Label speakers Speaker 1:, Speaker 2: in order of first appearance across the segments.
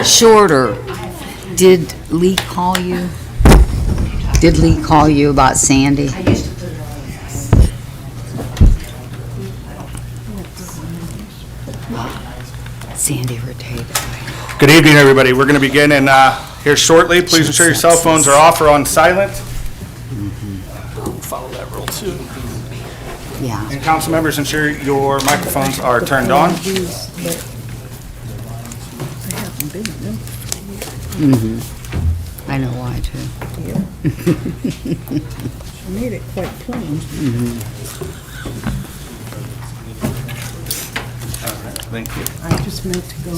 Speaker 1: Shorter. Did Lee call you? Did Lee call you about Sandy? Sandy rotated.
Speaker 2: Good evening, everybody. We're going to begin here shortly. Please ensure your cell phones are off or on silent. Follow that rule too.
Speaker 1: Yeah.
Speaker 2: And council members, ensure your microphones are turned on.
Speaker 1: I know why too.
Speaker 3: She made it quite plain.
Speaker 2: All right, thank you.
Speaker 3: I just meant to go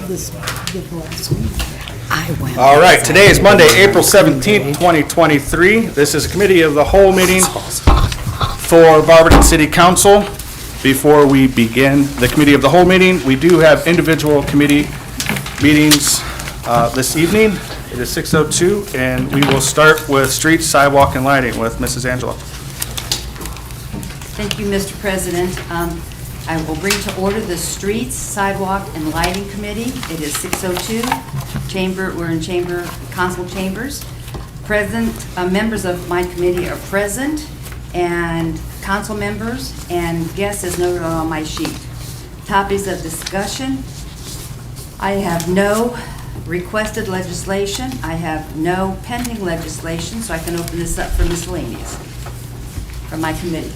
Speaker 3: this the last week.
Speaker 1: I went.
Speaker 2: All right, today is Monday, April 17th, 2023. This is a committee of the whole meeting for Barberton City Council. Before we begin the committee of the whole meeting, we do have individual committee meetings this evening. It is 6:02, and we will start with streets, sidewalk, and lighting with Mrs. Angela.
Speaker 4: Thank you, Mr. President. I will bring to order the Streets, Sidewalk, and Lighting Committee. It is 6:02. We're in council chambers. Present, members of my committee are present, and council members and guests as noted on my sheet. Topics of discussion. I have no requested legislation. I have no pending legislation, so I can open this up for miscellaneous from my committee.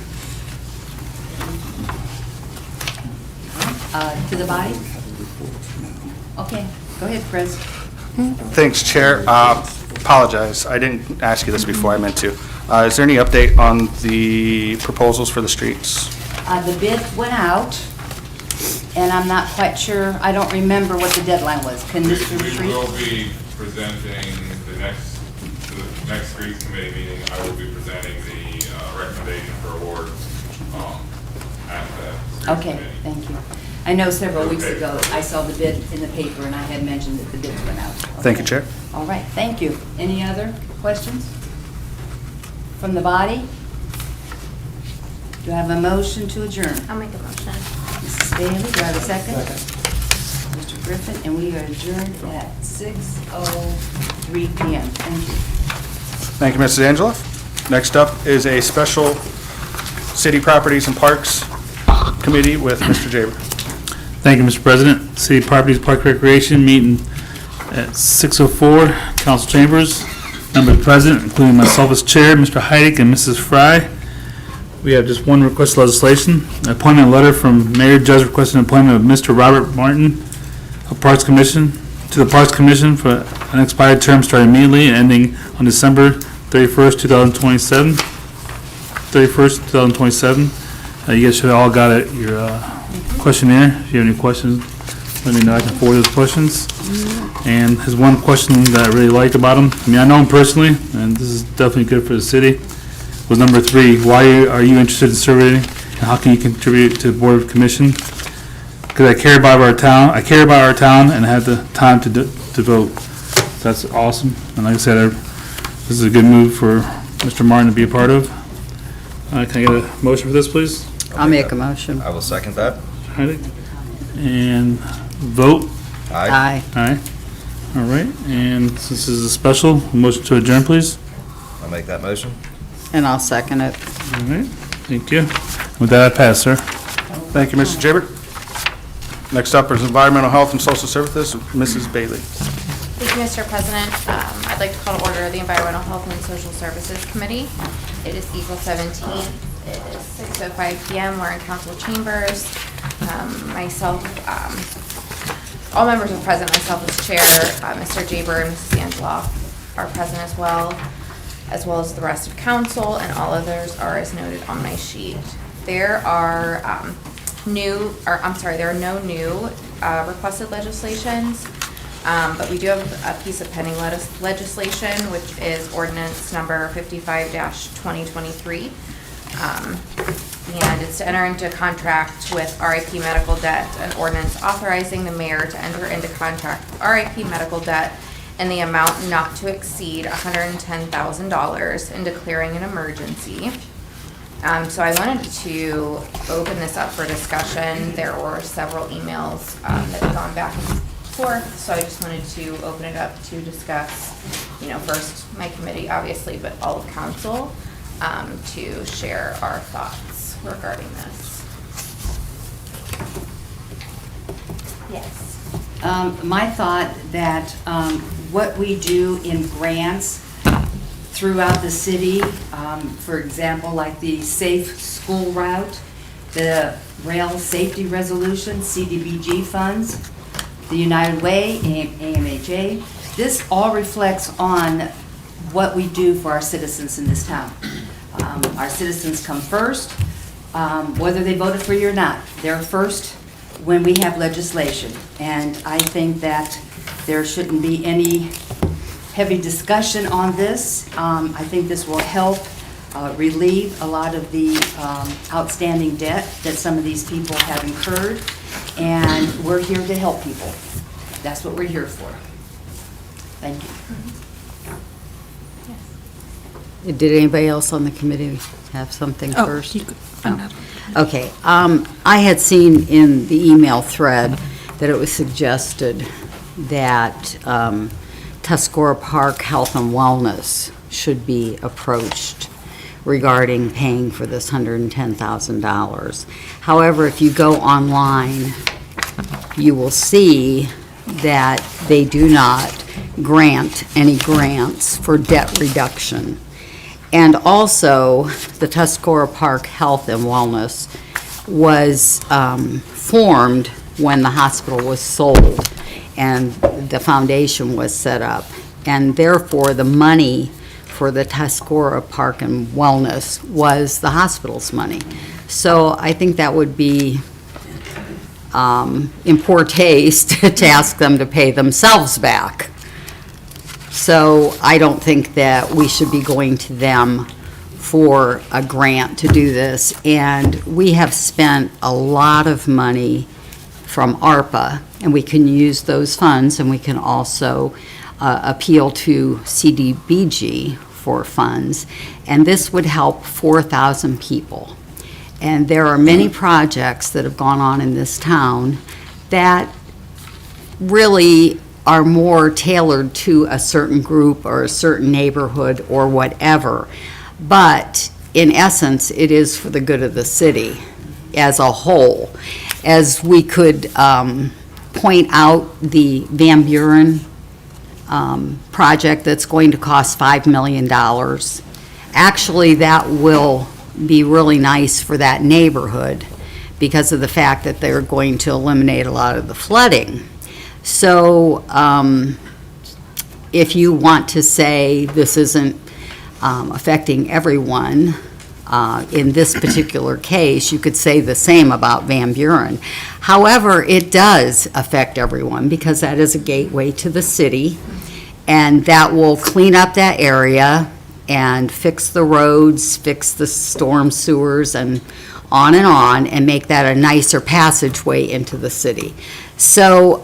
Speaker 4: To the body? Okay, go ahead, Chris.
Speaker 2: Thanks, Chair. Apologize, I didn't ask you this before, I meant to. Is there any update on the proposals for the streets?
Speaker 4: The bid went out, and I'm not quite sure, I don't remember what the deadline was. Can Mr.
Speaker 5: We
Speaker 4: Shreve?
Speaker 5: will be presenting the next streets committee meeting. I will be presenting the recommendation for award at the streets
Speaker 4: Okay,
Speaker 5: committee.
Speaker 4: thank you. I know several weeks ago, I saw the bid in the paper, and I had mentioned that the bids went out.
Speaker 2: Thank you,
Speaker 4: Okay.
Speaker 2: Chair.
Speaker 4: All right, thank you. Any other questions from the body? Do I have a motion to adjourn?
Speaker 6: I'll make a motion.
Speaker 4: Mrs. Bailey, do I have a second? Mr. Griffin, and we are adjourned at 6:03 PM. Thank you.
Speaker 2: Thank you, Mrs. Angela. Next up is a special City Properties and Parks Committee with Mr. Jaber.
Speaker 7: Thank you, Mr. President. City Properties Park Recreation meeting at 6:04, council chambers. Members present, including myself as chair, Mr. Heidick and Mrs. Fry. We have just one request legislation. Appointment letter from Mayor Judge requesting appointment of Mr. Robert Martin of Parks Commission to the Parks Commission for an expired term starting immediately and ending on December 31st, 2027. 31st, 2027. You guys should have all got it, your questionnaire. If you have any questions, let me know. I can forward those questions. And there's one question that I really liked about him. I mean, I know him personally, and this is definitely good for the city. Was number 3, why are you interested in surveying, and how can you contribute to the Board of Commission? Because I care about our town. I care about our town, and I have the time to vote. That's awesome. And like I said, this is a good move for Mr. Martin to be a part of. Can I get a motion for this, please?
Speaker 1: I'll make a motion.
Speaker 8: I will second that.
Speaker 7: Heidick. And vote.
Speaker 1: Aye.
Speaker 7: Aye. All right. And since this is a special, motion to adjourn, please.
Speaker 8: I'll make that motion.
Speaker 1: And I'll second it.
Speaker 7: All right. Thank you. With that, I pass, sir.
Speaker 2: Thank you, Mr. Jaber. Next up is Environmental Health and Social Services, Mrs. Bailey.
Speaker 6: Thank you, Mr. President. I'd like to call to order the Environmental Health and Social Services Committee. It is April 17th. It is 6:05 PM. We're in council chambers. Myself, all members are present. Myself as chair, Mr. Jaber and Mrs. Angela are present as well as the rest of council, and all others are as noted on my sheet. There are there are no new requested legislations, but we do have a piece of pending legislation, which is ordinance number 55-2023. And it's to enter into a contract with RIP Medical Debt, an ordinance authorizing the mayor to enter into contract with RIP Medical Debt in the amount not to exceed $110,000 and declaring an emergency. So I wanted to open this up for discussion. There were several emails that have gone back and 4th, so I just wanted to open it up to discuss, first my committee, obviously, but all of council, to share our thoughts regarding this. Yes.
Speaker 4: My thought that what we do in grants throughout the city, for example, like the Safe School Route, the Rail Safety Resolution, CDBG funds, the United Way, AMHA, this all reflects on what we do for our citizens in this town. Our citizens come first, whether they voted for you or not. They're first when we have legislation. And I think that there shouldn't be any heavy discussion on this. I think this will help relieve a lot of the outstanding debt that some of these people have incurred. And we're here to help people. That's what we're here for. Thank you.
Speaker 1: Did anybody else on the committee have something first?
Speaker 3: you could-
Speaker 1: No. Okay, I had seen in the email thread that it was suggested that Tuscarora Park Health and Wellness should be approached regarding paying for this $110,000. However, if you go online, you will see that they do not grant any grants for debt reduction. And also, the Tuscarora Park Health and Wellness was formed when the hospital was sold and the foundation was set up. And therefore, the money for the Tuscarora Park and Wellness was the hospital's money. So I think that would be in poor taste to ask them to pay themselves back. So I don't think that we should be going to them for a grant to do this. And we have spent a lot of money from ARPA, and we can use those funds, and we can also appeal to CDBG for funds. And this would help 4,000 people. And there are many projects that have gone on in this town that really are more tailored to a certain group or a certain neighborhood or whatever. But in essence, it is for the good of the city as a whole. As we could point out the Van Buren project that's going to cost $5 million. Actually, that will be really nice for that neighborhood because of the fact that they're going to eliminate a lot of the flooding. So if you want to say this isn't affecting everyone, in this particular case, you could say the same about Van Buren. However, it does affect everyone because that is a gateway to the city, and that will clean up that area and fix the roads, fix the storm sewers, and make that a nicer passageway into the city. So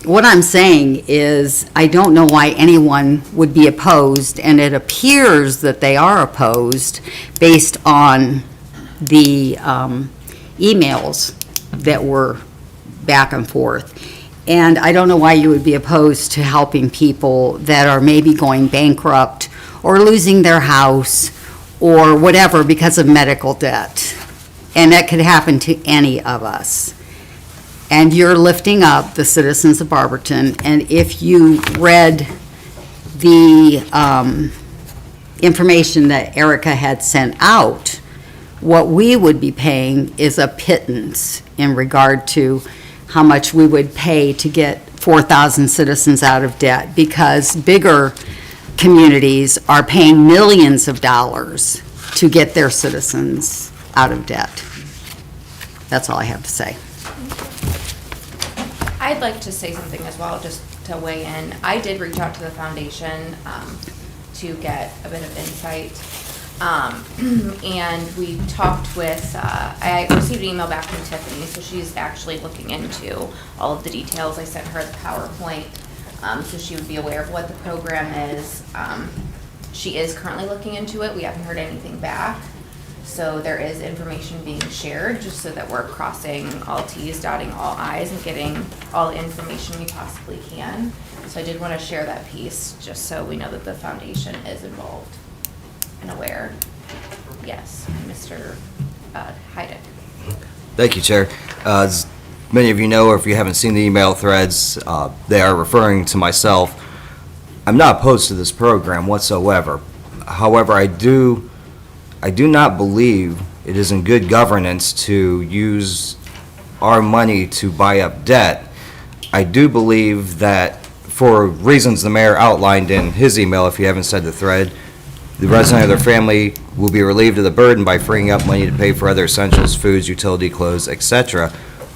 Speaker 1: what I'm saying is I don't know why anyone would be opposed, and it appears that they are opposed based on the emails that were back and forth. And I don't know why you would be opposed to helping people that are maybe going bankrupt or losing their house or whatever because of medical debt. And that could happen to any of us. And you're lifting up the citizens of Barberton. And if you read the information that Erica had sent out, what we would be paying is a pittance in regard to how much we would pay to get 4,000 citizens out of debt, because bigger communities are paying millions of dollars to get their citizens out of debt. That's all I have to say.
Speaker 6: I'd like to say something as well, just to weigh in. I did reach out to the foundation to get a bit of insight. And we talked with, I received an email back from Tiffany, so she's actually looking into all of the details. I sent her the PowerPoint, so she would be aware of what the program is. She is currently looking into it. We haven't heard anything back. So there is information being shared, just so that we're crossing all Ts, dotting all Is, and getting all the information we possibly can. So I did want to share that piece, just so we know that the foundation is involved and aware. Yes, Mr. Heidick.
Speaker 8: Thank you, Chair. As many of you know, or if you haven't seen the email threads, they are referring to myself. I'm not opposed to this program whatsoever. However, I do not believe it is in good governance to use our money to buy up debt. I do believe that, for reasons the mayor outlined in his email, if you haven't said the thread, the resident or their family will be relieved of the burden by freeing up money to pay for other essentials, foods, utility, clothes, etc.,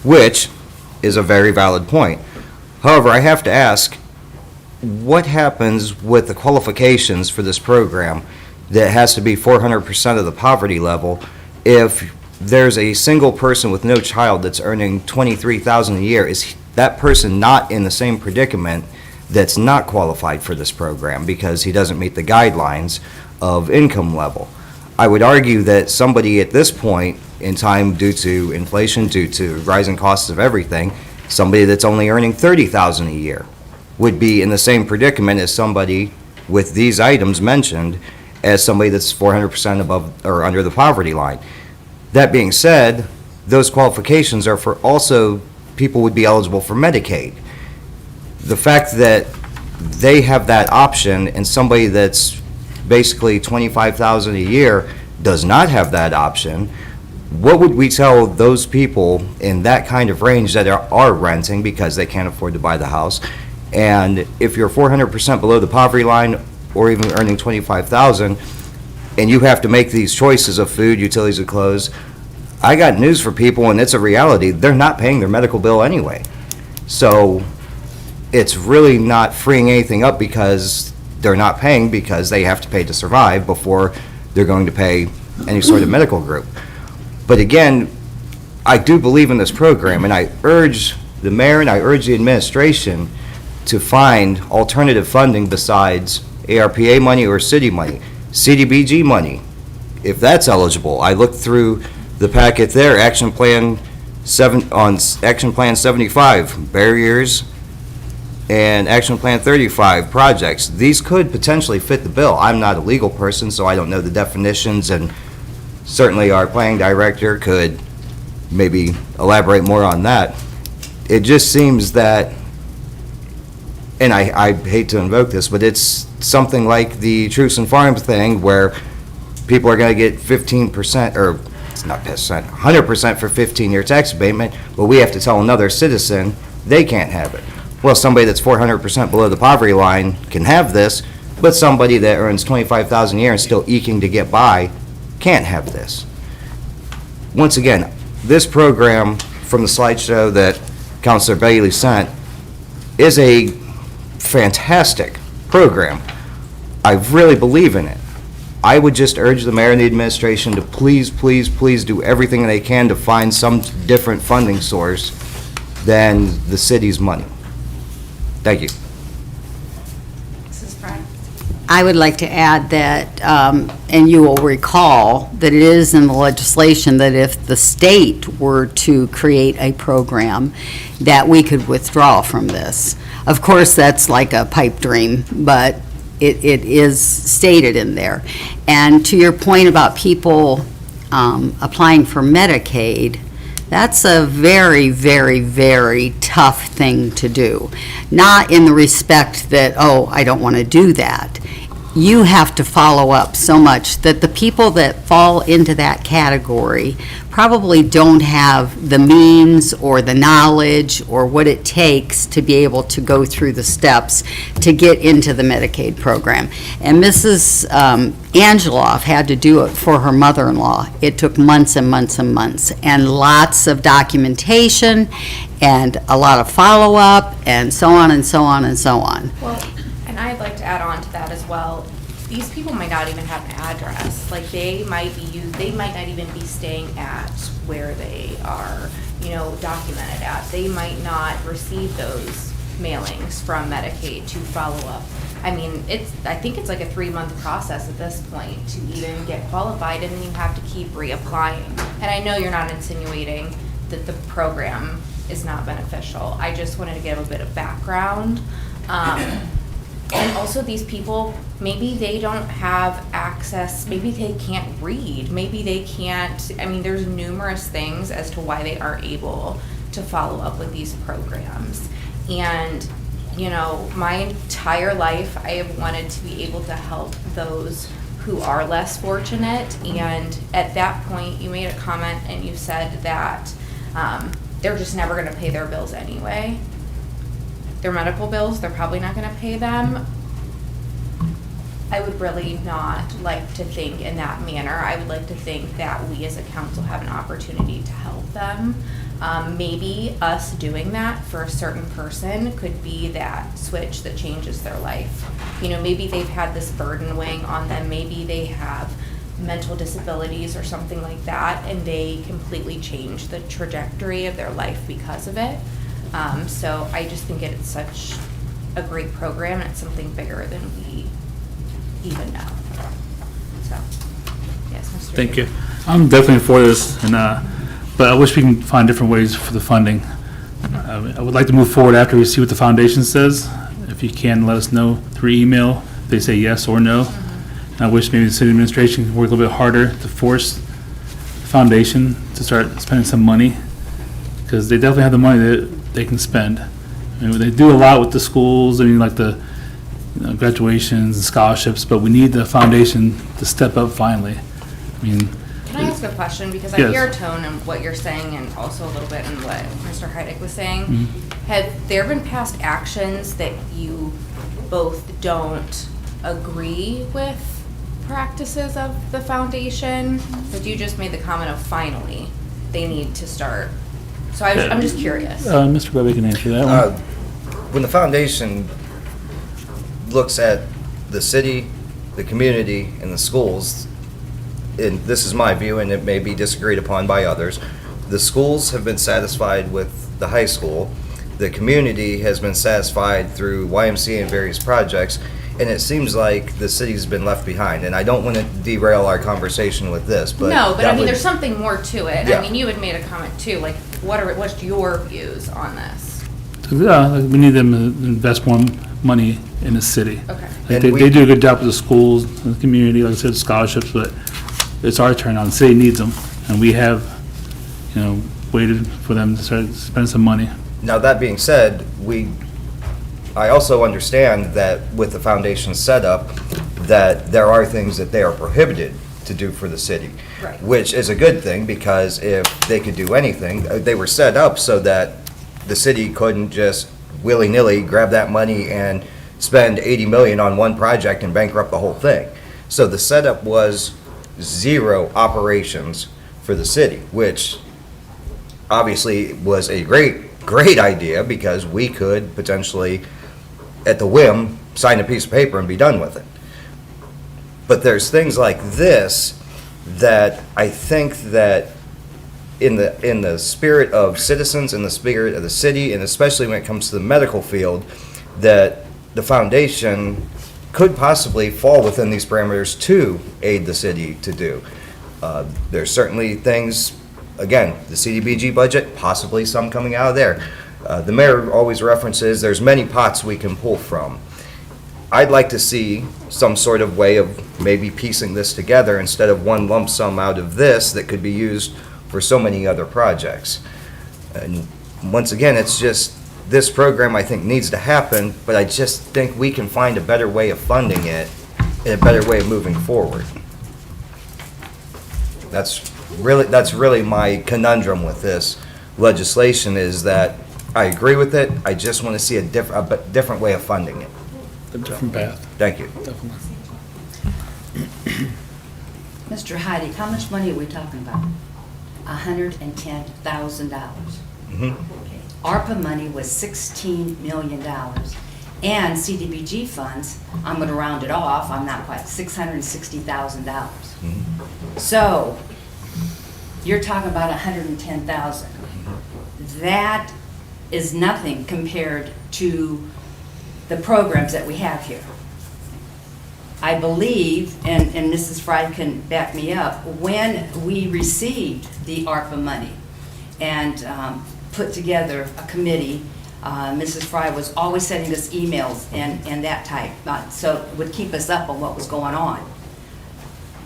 Speaker 8: which is a very valid point. However, I have to ask, what happens with the qualifications for this program that has to be 400% of the poverty level if there's a single person with no child that's earning $23,000 a year? Is that person not in the same predicament that's not qualified for this program because he doesn't meet the guidelines of income level? I would argue that somebody at this point in time, due to inflation, due to rising costs of everything, somebody that's only earning $30,000 a year would be in the same predicament as somebody with these items mentioned, as somebody that's 400% above or under the poverty line. That being said, those qualifications are for also people would be eligible for Medicaid. The fact that they have that option and somebody that's basically $25,000 a year does not have that option, what would we tell those people in that kind of range that are renting because they can't afford to buy the house? And if you're 400% below the poverty line or even earning $25,000 and you have to make these choices of food, utilities, and clothes, I got news for people, and it's a reality. They're not paying their medical bill anyway. So it's really not freeing anything up because they're not paying, because they have to pay to survive before they're going to pay any sort of medical group. But again, I do believe in this program, and I urge the mayor and I urge the administration to find alternative funding besides ARPA money or city money, CDBG money, if that's eligible. I looked through the packet there, Action Plan 75, barriers, and Action Plan 35, projects. These could potentially fit the bill. I'm not a legal person, so I don't know the definitions, and certainly our planning director could maybe elaborate more on that. It just seems that, and I hate to invoke this, but it's something like the Truce and Farms thing where people are going to get 15%, or it's not percent, 100% for 15-year tax abatement, but we have to tell another citizen they can't have it. Well, somebody that's 400% below the poverty line can have this, but somebody that earns $25,000 a year and still eking to get by can't have this. Once again, this program from the slideshow that Councilor Bailey sent is a fantastic program. I really believe in it. I would just urge the mayor and the administration to please, please, please do everything they can to find some different funding source than the city's money. Thank you.
Speaker 4: Mrs. Fry?
Speaker 1: I would like to add that, and you will recall, that it is in the legislation that if the state were to create a program, that we could withdraw from this. Of course, that's like a pipe dream, but it is stated in there. And to your point about people applying for Medicaid, that's a very, very, very tough thing to do. Not in the respect that, oh, I don't want to do that. You have to follow up so much that the people that fall into that category probably don't have the means or the knowledge or what it takes to be able to go through the steps to get into the Medicaid program. And Mrs. Angeloff had to do it for her mother-in-law. It took months and months and months, and lots of documentation and a lot of follow-up and so on and so on and so on.
Speaker 6: Well, and I'd like to add on to that as well. These people might not even have an address. Like, they might not even be staying at where they are, documented at. They might not receive those mailings from Medicaid to follow up. I mean, I think it's like a 3-month process at this point to even get qualified, and then you have to keep reapplying. And I know you're not insinuating that the program is not beneficial. I just wanted to give a bit of background. And also these people, maybe they don't have access, maybe they can't read, maybe they can't, I mean, there's numerous things as to why they aren't able to follow up with these programs. And, you know, my entire life, I have wanted to be able to help those who are less fortunate. And at that point, you made a comment and you said that they're just never gonna pay their bills anyway. Their medical bills, they're probably not gonna pay them. I would really not like to think in that manner. I would like to think that we as a council have an opportunity to help them. Maybe us doing that for a certain person could be that switch that changes their life. You know, maybe they've had this burden weighing on them, maybe they have mental disabilities or something like that, and they completely change the trajectory of their life because of it. So I just think it's such a great program, and it's something bigger than we even know. So, yes, Mr.
Speaker 7: Thank you. I'm definitely for this, and but I wish we can find different ways for the funding. I would like to move forward after we see what the foundation says. If you can, let us know through email if they say yes or no. And I wish maybe the city administration could work a little bit harder to force the foundation to start spending some money, because they definitely have the money that they can spend. I mean, they do a lot with the schools, I mean, like the graduations and scholarships, but we need the foundation to step up finally. I mean,
Speaker 6: Can I ask a question? Because I
Speaker 7: Yes.
Speaker 6: hear a tone in what you're saying and also a little bit in what Mr. Heidick was saying.
Speaker 7: Mm-hmm.
Speaker 6: Have there been past actions that you both don't agree with practices of the foundation? But you just made the comment of finally, they need to start. So I'm just curious.
Speaker 7: Mr. Bobby can answer that one.
Speaker 8: When the foundation looks at the city, the community, and the schools, and this is my view, and it may be disagreed upon by others, the schools have been satisfied with the high school, the community has been satisfied through YMCA and various projects, and it seems like the city's been left behind. And I don't want to derail our conversation with this, but
Speaker 6: No, but
Speaker 8: that
Speaker 6: I mean,
Speaker 8: would-
Speaker 6: there's something more to it.
Speaker 8: Yeah.
Speaker 6: I mean, you had made a comment too, like, what's your views on this?
Speaker 7: We need them to invest more money in the city.
Speaker 6: Okay.
Speaker 7: Like
Speaker 8: And
Speaker 7: they do a good job with the schools and the community, like I said, scholarships, but it's our turn now. The city needs them, and we have, waited for them to start spending some money.
Speaker 8: Now, that being said, I also understand that with the foundation setup, that there are things that they are prohibited to do for the city.
Speaker 6: Right.
Speaker 8: Which is a good thing, because if they could do anything, they were set up so that the city couldn't just willy-nilly grab that money and spend 80 million on one project and bankrupt the whole thing. So the setup was 0 operations for the city, which obviously was a great idea, because we could potentially, at the whim, sign a piece of paper and be done with it. But there's things like this that I think that in the spirit of citizens, in the spirit of the city, and especially when it comes to the medical field, that the foundation could possibly fall within these parameters to aid the city to do. There's certainly things, again, the CDBG budget, possibly some coming out of there. The mayor always references there's many pots we can pull from. I'd like to see some sort of way of maybe piecing this together instead of one lump sum out of this that could be used for so many other projects. And once again, it's just, this program I think needs to happen, but I just think we can find a better way of funding it and a better way of moving forward. That's really my conundrum with this legislation, is that I agree with it, I just want to see a different way of funding it.
Speaker 7: A different path.
Speaker 8: Thank you.
Speaker 7: Definitely.
Speaker 4: Mr. Heidi, how much money are we talking about? $110,000.
Speaker 8: Mhm.
Speaker 4: ARPA money was $16 million. And CDBG funds, I'm gonna round it off, I'm not quite, $660,000. So, you're talking about $110,000. That is nothing compared to the programs that we have here. I believe, and Mrs. Fry can back me up, when we received the ARPA money and put together a committee, Mrs. Fry was always sending us emails and that type, so it would keep us up on what was going on.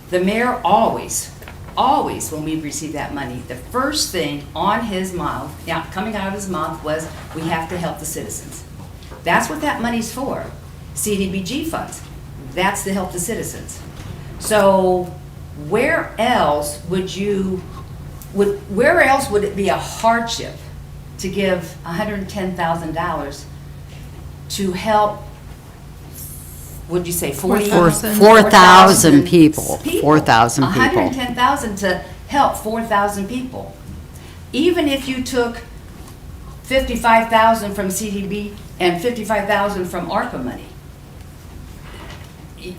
Speaker 4: The mayor always, when we received that money, the first thing on his mouth, coming out of his mouth was, we have to help the citizens. That's what that money's for, CDBG funds. That's to help the citizens. So where else would it be a hardship to give $110,000 to help, what'd you say,
Speaker 1: 4,000 people. 4,000 people.
Speaker 4: 110,000 to help 4,000 people. Even if you took 55,000 from CDB and 55,000 from ARPA money,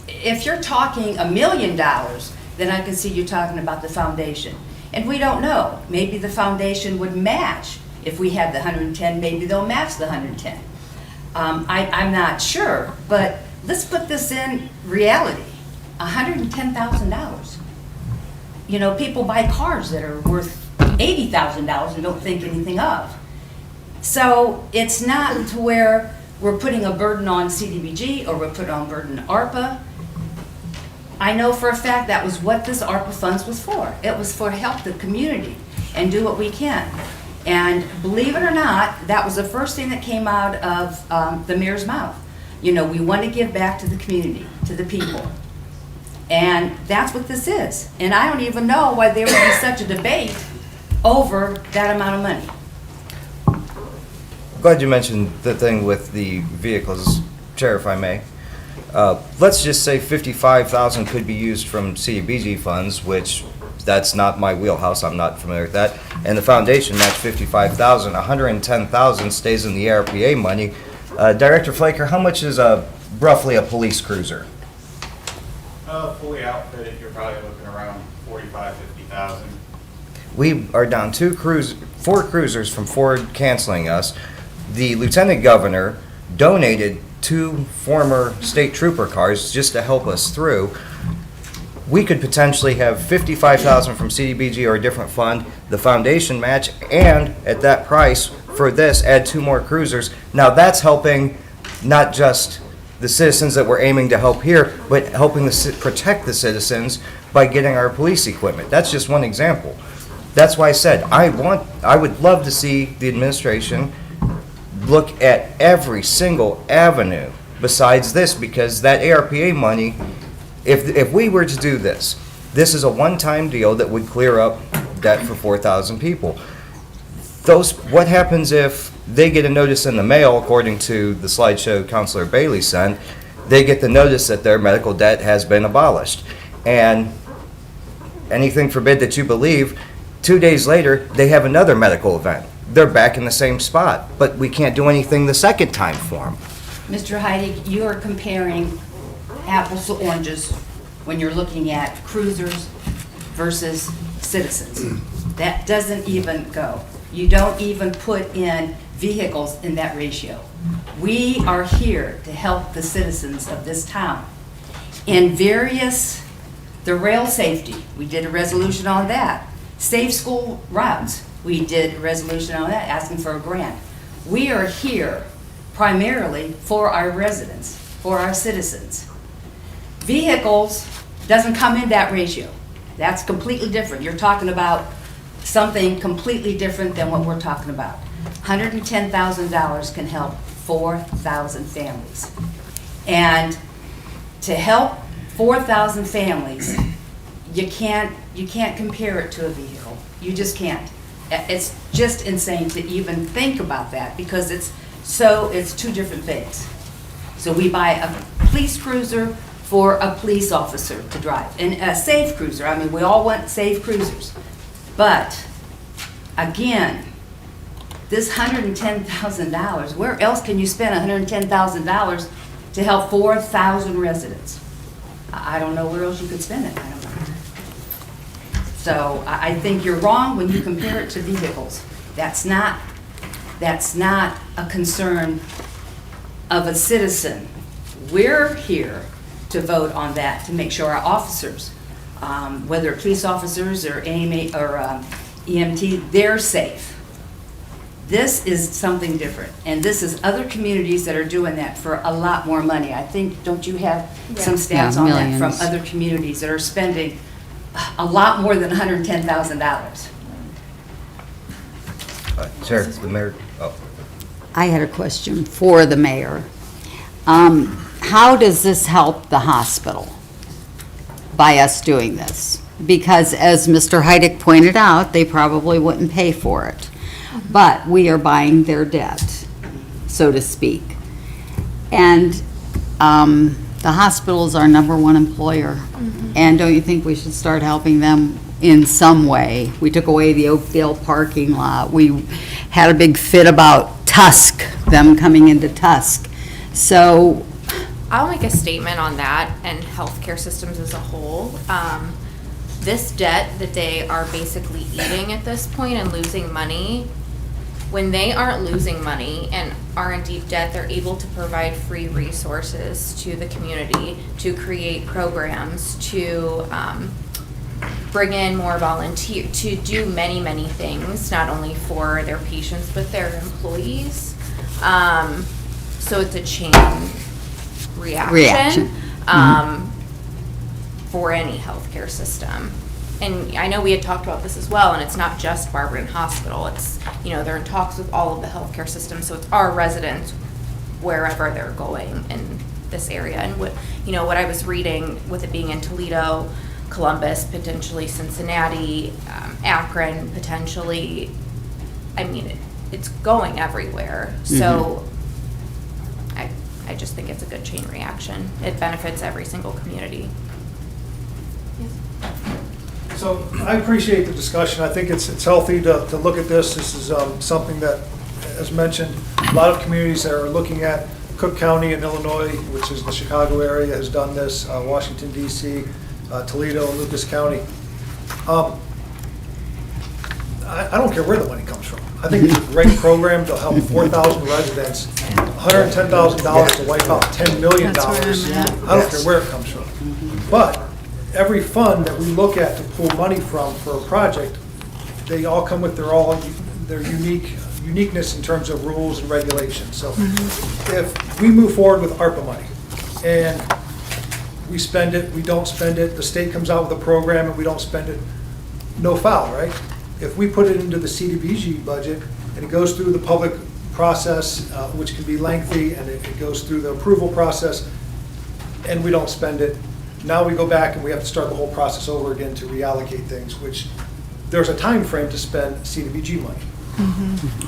Speaker 4: if you're talking $1 million, then I can see you talking about the foundation. And we don't know. Maybe the foundation would match. If we had the 110, maybe they'll match the 110. I'm not sure, but let's put this in reality. $110,000. You know, people buy cars that are worth $80,000 and don't think anything of. So it's not to where we're putting a burden on CDBG or we're putting on burden ARPA. I know for a fact that was what this ARPA funds was for. It was for help the community and do what we can. And believe it or not, that was the first thing that came out of the mayor's mouth. You know, we want to give back to the community, to the people. And that's what this is. And I don't even know why there would be such a debate over that amount of money.
Speaker 8: Glad you mentioned the thing with the vehicles, Chair, if I may. Let's just say 55,000 could be used from CDBG funds, which that's not my wheelhouse. I'm not familiar with that. And the foundation matched 55,000. 110,000 stays in the ARPA money. Director Flaker, how much is roughly a police cruiser?
Speaker 9: Fully outfitted, you're probably looking around 45,000, 50,000.
Speaker 8: We are down 4 cruisers from Ford canceling us. The lieutenant governor donated 2 former state trooper cars just to help us through. We could potentially have 55,000 from CDBG or a different fund, the foundation match, and at that price for this, add 2 more cruisers. Now that's helping not just the citizens that we're aiming to help here, but helping protect the citizens by getting our police equipment. That's just one example. That's why I said I would love to see the administration look at every single avenue besides this, because that ARPA money, if we were to do this is a one-time deal that would clear up debt for 4,000 people. What happens if they get a notice in the mail, according to the slideshow Councilor Bailey sent, they get the notice that their medical debt has been abolished. And anything forbid that you believe, 2 days later, they have another medical event. They're back in the same spot, but we can't do anything the second time for them.
Speaker 4: Mr. Heidig, you are comparing apples to oranges when you're looking at cruisers versus citizens. That doesn't even go. You don't even put in vehicles in that ratio. We are here to help the citizens of this town. In the rail safety, we did a resolution on that. Safe school routes, we did a resolution on that, asking for a grant. We are here primarily for our residents, for our citizens. Vehicles doesn't come in that ratio. That's completely different. You're talking about something completely different than what we're talking about. $110,000 can help 4,000 families. And to help 4,000 families, you can't compare it to a vehicle. You just can't. It's just insane to even think about that, because it's 2 different things. So we buy a police cruiser for a police officer to drive, and a safe cruiser. I mean, we all want safe cruisers. But again, this $110,000, where else can you spend $110,000 to help 4,000 residents? I don't know where else you could spend it. I don't know. So I think you're wrong when you compare it to vehicles. That's not That's not a concern of a citizen. We're here to vote on that, to make sure our officers, whether police officers or AMA or EMT, they're safe. This is something different, and this is other communities that are doing that for a lot more money. I think, don't you have some stats
Speaker 1: Yeah,
Speaker 4: on that from
Speaker 1: millions.
Speaker 4: other communities that are spending a lot more than $110,000?
Speaker 8: Chair, the mayor, oh.
Speaker 1: I had a question for the mayor. How does this help the hospital by us doing this? Because as Mr. Heidick pointed out, they probably wouldn't pay for it. But we are buying their debt, so to speak. And the hospital is our number one employer. And don't you think we should start helping them in some way? We took away the Oakdale parking lot. We had a big fit about Tusk, them coming into Tusk. So,
Speaker 6: I'll make a statement on that and healthcare systems as a whole. This debt that they are basically eating at this point and losing money, when they aren't losing money and are in deep debt, they're able to provide free resources to the community, to create programs, to bring in more volunteer, to do many, many things, not only for their patients, but their employees. So it's a chain reaction. For any healthcare system. And I know we had talked about this as well, and it's not just Barberton Hospital. It's, they're in talks with all of the healthcare systems, so it's our residents wherever they're going in this area. And what I was reading, with it being in Toledo, Columbus, potentially Cincinnati, Akron, potentially, it's going everywhere. So I just think it's a good chain reaction. It benefits every single community.
Speaker 10: So I appreciate the discussion. I think it's healthy to look at this. This is something that, as mentioned, a lot of communities that are looking at. Cook County in Illinois, which is the Chicago area, has done this. Washington, D.C., Toledo, and Lucas County. I don't care where the money comes from. I think it's a great program to help 4,000 residents. $110,000 to wipe out $10 million.
Speaker 3: That's where I'm at.
Speaker 10: I don't care where it comes from. But every fund that we look at to pull money from for a project, they all come with their uniqueness in terms of rules and regulations. So if we move forward with ARPA money and we spend it, we don't spend it, the state comes out with a program and we don't spend it, no foul, right? If we put it into the CDBG budget and it goes through the public process, which can be lengthy, and it goes through the approval process, and we don't spend it, now we go back and we have to start the whole process over again to reallocate things, which there's a time frame to spend CDBG money,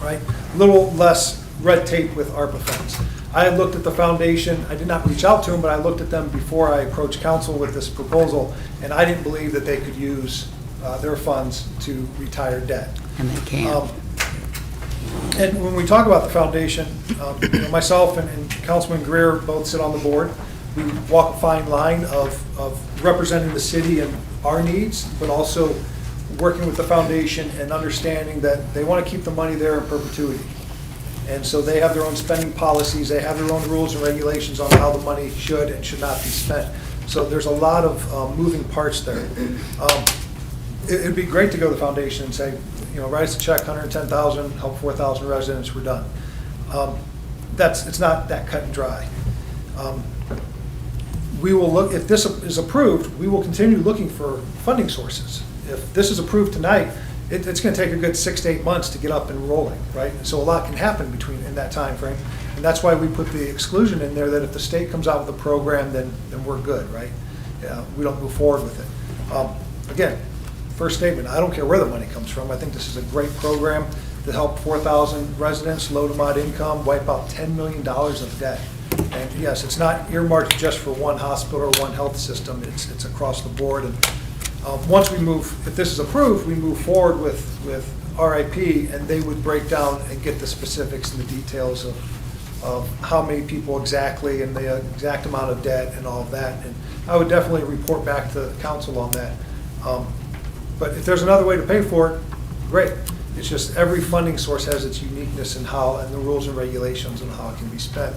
Speaker 10: right? A little less red tape with ARPA funds. I had looked at the foundation. I did not reach out to them, but I looked at them before I approached council with this proposal, and I didn't believe that they could use their funds to retire debt.
Speaker 1: and they can't.
Speaker 10: And when we talk about the foundation, myself and Councilman Greer both sit on the board. We walk a fine line of representing the city and our needs, but also working with the foundation and understanding that they want to keep the money there in perpetuity. And so they have their own spending policies, they have their own rules and regulations on how the money should and should not be spent. So there's a lot of moving parts there. It'd be great to go to the foundation and say, write us a check, $110,000, help 4,000 residents, we're done. It's not that cut and dry. We will look, if this is approved, we will continue looking for funding sources. If this is approved tonight, it's going to take a good 6 to 8 months to get up and rolling, right? And so a lot can happen in that time frame. And that's why we put the exclusion in there that if the state comes out with a program, then we're good, right? We don't move forward with it. Again, first statement, I don't care where the money comes from. I think this is a great program to help 4,000 residents, low to mod income, wipe out $10 million of debt. And yes, it's not earmarked just for one hospital or one health system. It's across the board. And once we move, if this is approved, we move forward with RIP, and they would break down and get the specifics and the details of how many people exactly and the exact amount of debt and all of that. And I would definitely report back to the council on that. But if there's another way to pay for it, great. It's just every funding source has its uniqueness in how, and the rules and regulations and how it can be spent.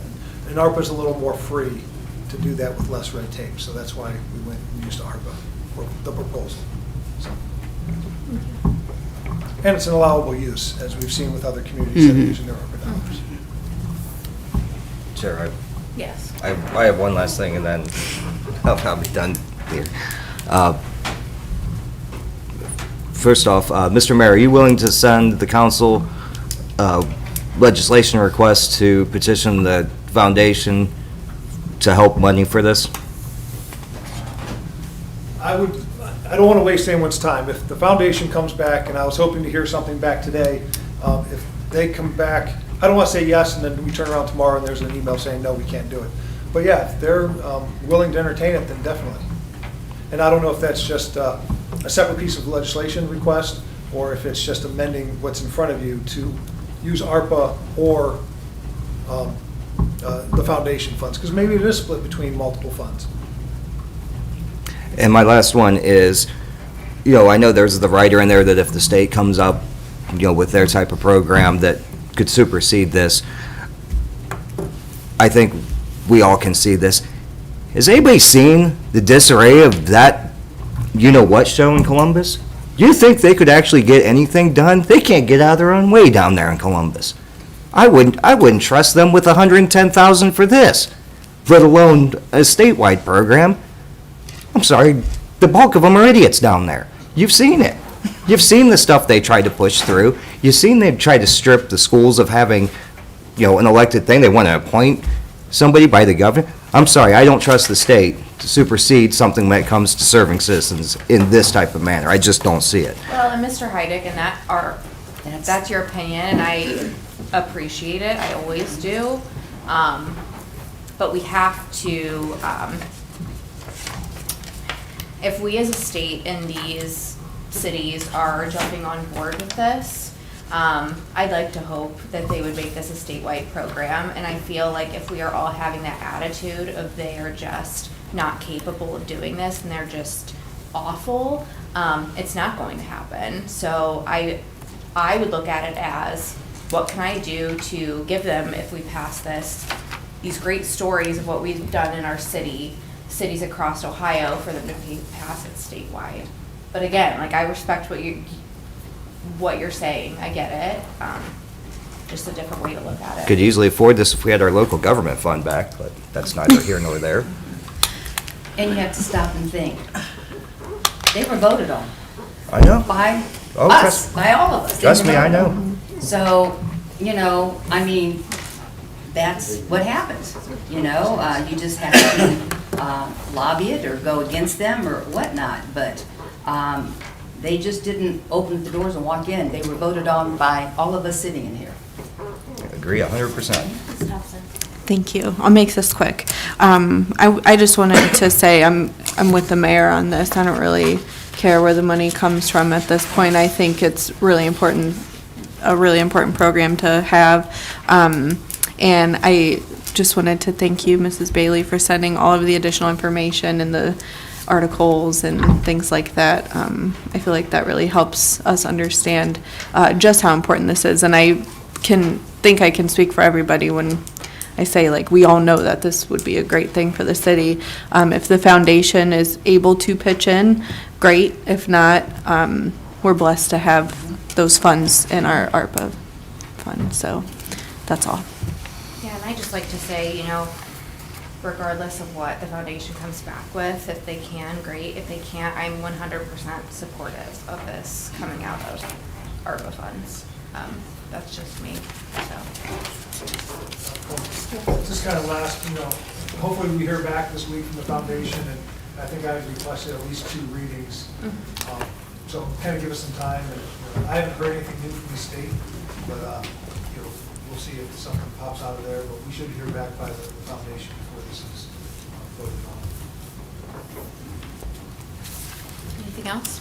Speaker 10: And ARPA's a little more free to do that with less red tape, so that's why we went and used ARPA for the proposal. So. And it's an allowable use, as we've seen with other communities that are using their ARPA dollars.
Speaker 8: Chair,
Speaker 6: Yes.
Speaker 8: I have one last thing, and then I'll be done here. First off, Mr. Mayor, are you willing to send the council legislation request to petition the foundation to help money for this?
Speaker 10: I don't want to waste anyone's time. If the foundation comes back, and I was hoping to hear something back today, if they come back, I don't want to say yes, and then we turn around tomorrow and there's an email saying, no, we can't do it. But yeah, if they're willing to entertain it, then definitely. And I don't know if that's just a separate piece of legislation request, or if it's just amending what's in front of you to use ARPA or the foundation funds, because maybe it is split between multiple funds.
Speaker 8: And my last one is, I know there's the writer in there that if the state comes up, with their type of program that could supersede this, I think we all can see this. Has anybody seen the disarray of that you-know-what show in Columbus? You think they could actually get anything done? They can't get out of their own way down there in Columbus. I wouldn't trust them with $110,000 for this, let alone a statewide program. I'm sorry, the bulk of them are idiots down there. You've seen it. You've seen the stuff they tried to push through. You've seen they tried to strip the schools of having, an elected thing. They want to appoint somebody by the governor. I'm sorry, I don't trust the state to supersede something when it comes to serving citizens in this type of manner. I just don't see it.
Speaker 6: Well, and Mr. Heidick, and that's your opinion, and I appreciate it, I always do. But we have to, if we as a state and these cities are jumping on board with this, I'd like to hope that they would make this a statewide program, and I feel like if we are all having that attitude of they are just not capable of doing this and they're just awful, it's not going to happen. So I would look at it as, what can I do to give them, if we pass this, these great stories of what we've done in our cities across Ohio, for them to pass it statewide. But again, I respect what you're saying. I get it. Just a different way to look at it.
Speaker 8: Could easily afford this if we had our local government fund back, but that's neither here nor there.
Speaker 4: And you have to stop and think. They were voted on
Speaker 8: I know.
Speaker 4: by
Speaker 8: Oh,
Speaker 4: us, by all of us. They
Speaker 8: Trust
Speaker 4: were
Speaker 8: me, I
Speaker 4: voted on.
Speaker 8: know.
Speaker 4: So, that's what happens, you just have to lobby it or go against them or whatnot, but they just didn't open the doors and walk in. They were voted on by all of us sitting in here.
Speaker 8: Agree 100%.
Speaker 11: Thank you. I'll make this quick. I just wanted to say I'm with the mayor on this. I don't really care where the money comes from at this point. I think it's really important, a really important program to have. And I just wanted to thank you, Mrs. Bailey, for sending all of the additional information and the articles and things like that. I feel like that really helps us understand just how important this is. And I think I can speak for everybody when I say, we all know that this would be a great thing for the city. If the foundation is able to pitch in, great. If not, we're blessed to have those funds in our ARPA fund. So that's all.
Speaker 6: Yeah, and I just like to say, regardless of what the foundation comes back with, if they can, great. If they can't, I'm 100% supportive of this coming out of ARPA funds. That's just me, so.
Speaker 10: Just kind of last, hopefully we hear back this week from the foundation, and I think I requested at least 2 readings. So kind of give us some time, and I haven't heard anything new from the state, but we'll see if something pops out of there, but we should hear back by the foundation before this is voted on.
Speaker 6: Anything else?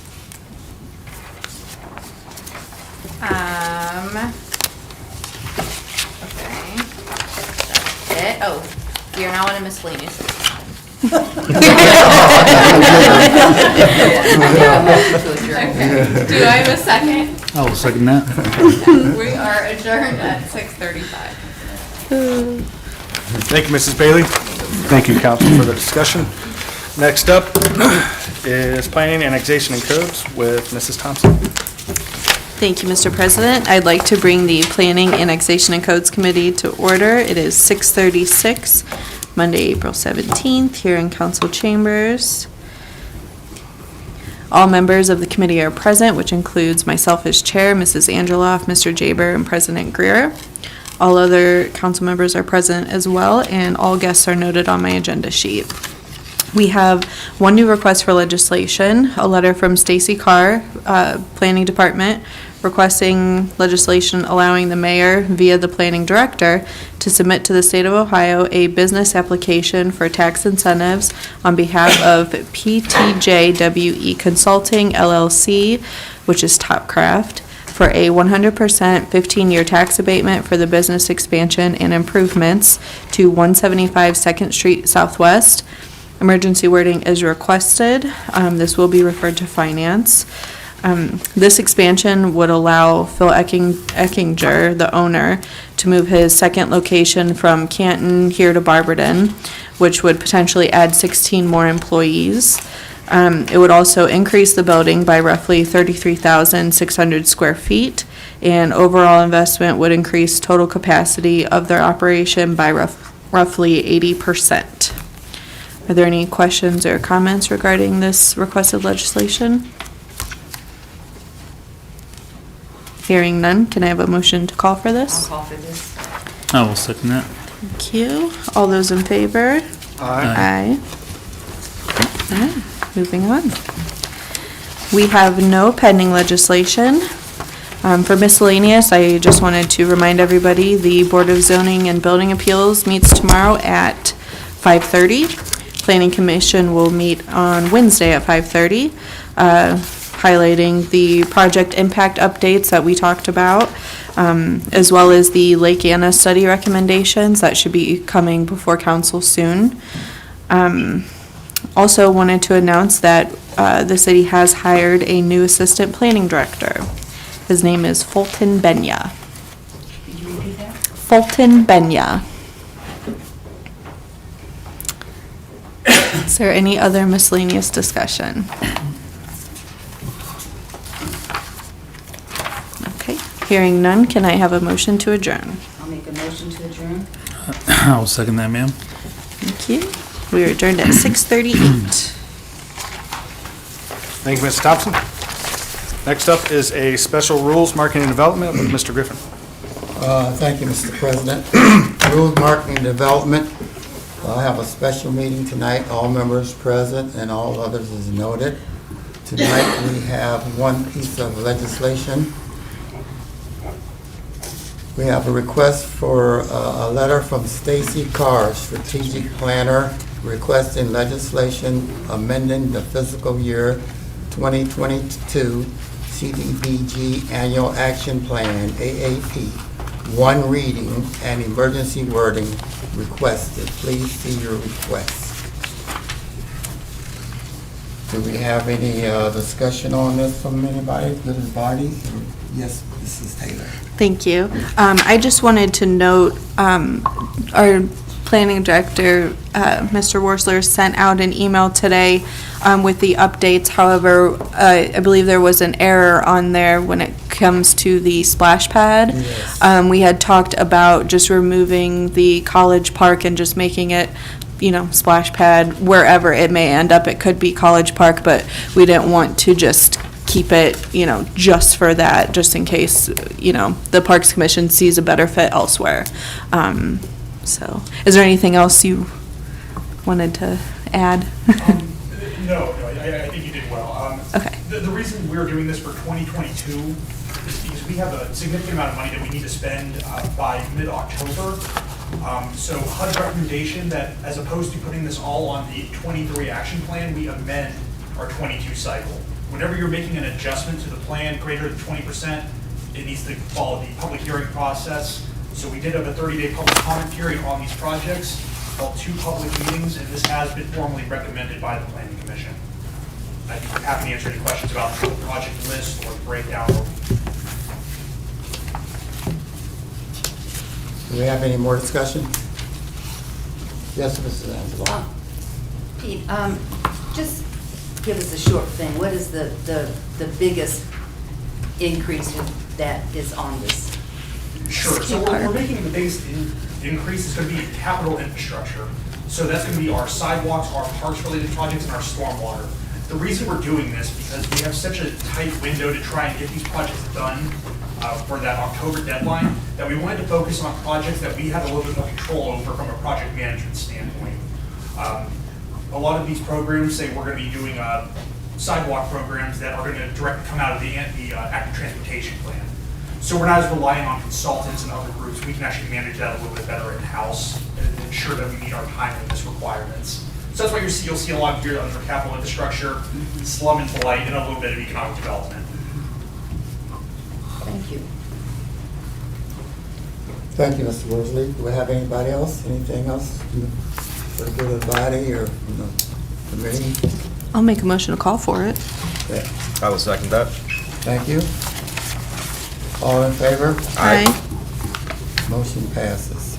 Speaker 6: Okay. That's it. Oh, we are now on a miscellaneous. Okay. Do I have a second?
Speaker 7: I will second that.
Speaker 6: We are adjourned at 6:35.
Speaker 2: Thank you, Mrs. Bailey. Thank you, council, for the discussion. Next up is planning, annexation, and codes with Mrs. Thompson.
Speaker 11: Thank you, Mr. President. I'd like to bring the Planning, Annexation, and Codes Committee to order. It is 6:36, Monday, April 17th, here in council chambers. All members of the committee are present, which includes myself as chair, Mrs. Angeloff, Mr. Jaber, and President Greer. All other council members are present as well, and all guests are noted on my agenda sheet. We have one new request for legislation, a letter from Stacy Carr, Planning Department, requesting legislation allowing the mayor via the planning director to submit to the state of Ohio a business application for tax incentives on behalf of PTJWE Consulting LLC, which is Topcraft, for a 100% 15-year tax abatement for the business expansion and improvements to 175 2nd Street Southwest. Emergency wording is requested. This will be referred to finance. This expansion would allow Phil Eckinger, the owner, to move his second location from Canton here to Barberton, which would potentially add 16 more employees. It would also increase the building by roughly 33,600 square feet, and overall investment would increase total capacity of their operation by roughly 80%. Are there any questions or comments regarding this requested legislation? Hearing none, can I have a motion to call for this?
Speaker 4: I'll call for this.
Speaker 7: I will second that.
Speaker 11: Thank you. All those in favor? Aye. Alright, moving on. We have no pending legislation. For miscellaneous, I just wanted to remind everybody, the Board of Zoning and Building Appeals meets tomorrow at 5:30. Planning Commission will meet on Wednesday at 5:30, highlighting the project impact updates that we talked about, as well as the Lake Anna study recommendations that should be coming before council soon. Also wanted to announce that the city has hired a new assistant planning director. His name is Fulton Benya.
Speaker 4: Did you repeat that?
Speaker 11: Fulton Benya. Is there any other miscellaneous discussion? Okay, hearing none, can I have a motion to adjourn?
Speaker 4: I'll make a motion to adjourn.
Speaker 7: I will second that, ma'am.
Speaker 11: Thank you. We are adjourned at 6:38.
Speaker 2: Thank you, Mrs. Thompson. Next up is a special rules, marketing, and development with Mr. Griffin.
Speaker 12: Thank you, Mr. President. Rules Marketing and Development. I have a special meeting tonight, all members present and all others is noted. Tonight we have one piece of legislation. We have a request for a letter from Stacy Carr, Strategic Planner, requesting legislation amending the fiscal year 2022 CDBG Annual Action Plan, AAP, one reading and emergency wording requested. Please see your request. Do we have any discussion on this from anybody? Mrs. Barty? Yes, Mrs. Taylor.
Speaker 11: Thank you. I just wanted to note, our planning director, Mr. Worsler, sent out an email today with the updates. However, I believe there was an error on there when it comes to the splash pad.
Speaker 12: Yes.
Speaker 11: We had talked about just removing the College Park and just making it, splash pad wherever it may end up. It could be College Park, but we didn't want to just keep it, just for that, just in case, the Parks Commission sees a better fit elsewhere. So, is there anything else you wanted to add?
Speaker 13: No, I think you did well.
Speaker 11: Okay.
Speaker 13: The reason we're doing this for 2022 is because we have a significant amount of money that we need to spend by mid-October. So HUD's recommendation that as opposed to putting this all on the 23 action plan, we amend our 22 cycle. Whenever you're making an adjustment to the plan greater than 20%, it needs to follow the public hearing process. So we did have a 30-day public comment period on these projects. called 2 public meetings, and this has been formally recommended by the Planning Commission. I'd be happy to answer any questions about the project list or the breakdown.
Speaker 12: Do we have any more discussion? Yes, Mrs. Angelo.
Speaker 4: Pete, just give us a short thing. What is the biggest increase that is on this?
Speaker 13: Sure, so we're making the biggest increase is going to be in capital infrastructure. So that's going to be our sidewalks, our parks-related projects, and our stormwater. The reason we're doing this because we have such a tight window to try and get these projects done for that October deadline, that we wanted to focus on projects that we had a little bit more control over from a project management standpoint. A lot of these programs say we're going to be doing sidewalk programs that are going to directly come out of the active transportation plan. So we're not as relying on consultants and other groups. We can actually manage that a little bit better in-house and ensure that we meet our timeliness requirements. So that's why you'll see a lot here under capital infrastructure, slum and blight, and a little bit of economic development.
Speaker 4: Thank you.
Speaker 12: Thank you, Mr. Worsley. Do we have anybody else? Anything else for the good of the body or from the committee?
Speaker 11: I'll make a motion to call for it.
Speaker 12: Okay.
Speaker 8: I will second that.
Speaker 12: Thank you. All in favor?
Speaker 11: Aye.
Speaker 12: Motion passes.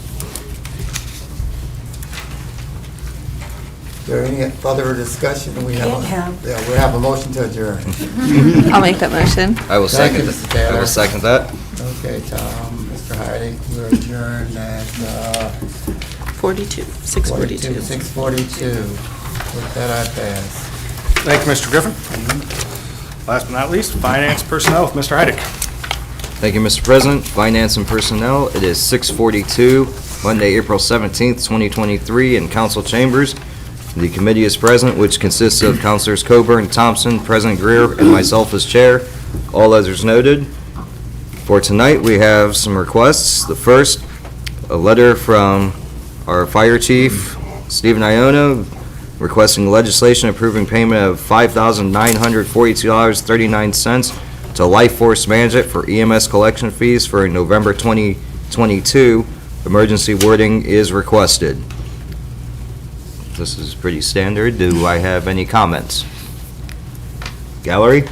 Speaker 12: Is there any further discussion? We have a motion to adjourn.
Speaker 11: I'll make that motion.
Speaker 8: I will
Speaker 12: Thank you,
Speaker 8: second
Speaker 12: Mr.
Speaker 8: it.
Speaker 12: Taylor.
Speaker 8: I will second that.
Speaker 12: Okay, Tom, Mr. Heidi, we're adjourned at
Speaker 11: 6:42.
Speaker 12: 6:42. With that, I pass.
Speaker 2: Thank you, Mr. Griffin. Last but not least, Finance Personnel with Mr. Heidick.
Speaker 8: Thank you, Mr. President. Finance and Personnel, it is 6:42, Monday, April 17th, 2023, in council chambers. The committee is present, which consists of Councilors Coburn, Thompson, President Greer, and myself as chair. All others noted. For tonight, we have some requests. The first, a letter from our fire chief, Stephen Iona, requesting legislation approving payment of $5,942.39 to Life Force Management for EMS collection fees for November 2022. Emergency wording is requested. This is pretty standard. Do I have any comments? Gallery?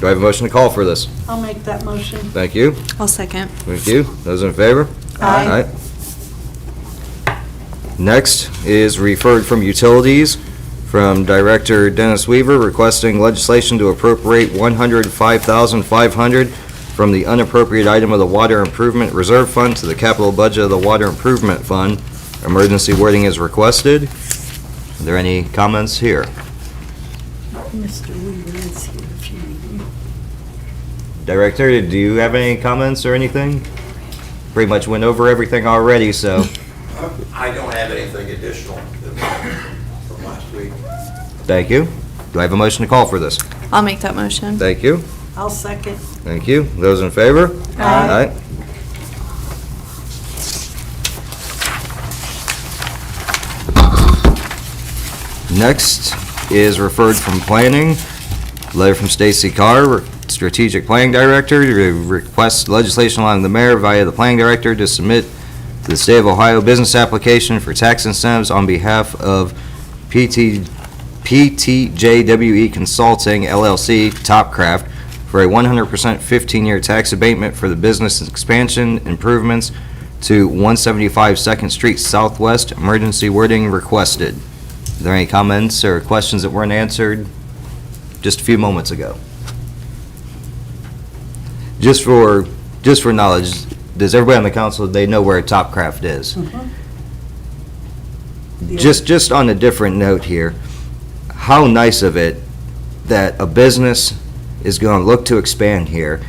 Speaker 8: Do I have a motion to call for this?
Speaker 3: I'll make that motion.
Speaker 8: Thank you.
Speaker 11: I'll second.
Speaker 8: Thank you. Those in favor?
Speaker 3: Aye.
Speaker 8: Next is referred from Utilities, from Director Dennis Weaver, requesting legislation to appropriate $105,500 from the unappropriated item of the Water Improvement Reserve Fund to the capital budget of the Water Improvement Fund. Emergency wording is requested. Are there any comments here?
Speaker 3: Mr. Weaver is here if you need him.
Speaker 8: Director, do you have any comments or anything? Pretty much went over everything already, so.
Speaker 14: I don't have anything additional from last week.
Speaker 8: Thank you. Do I have a motion to call for this?
Speaker 11: I'll make that motion.
Speaker 8: Thank you.
Speaker 3: I'll second.
Speaker 8: Thank you. Those in favor?
Speaker 3: Aye.
Speaker 8: Next is referred from Planning, letter from Stacy Carr, Strategic Planning Director, to request legislation allowing the mayor via the Planning Director to submit to the State of Ohio business application for tax incentives on behalf of PTJWE Consulting LLC, Topcraft, for a 100% 15-year tax abatement for the business expansion improvements to 175 2nd Street Southwest. Emergency wording requested. Are there any comments or questions that weren't answered just a few moments ago? Just for knowledge, does everybody on the council, they know where Topcraft is? Just on a different note here, how nice of it that a business is going to look to expand here.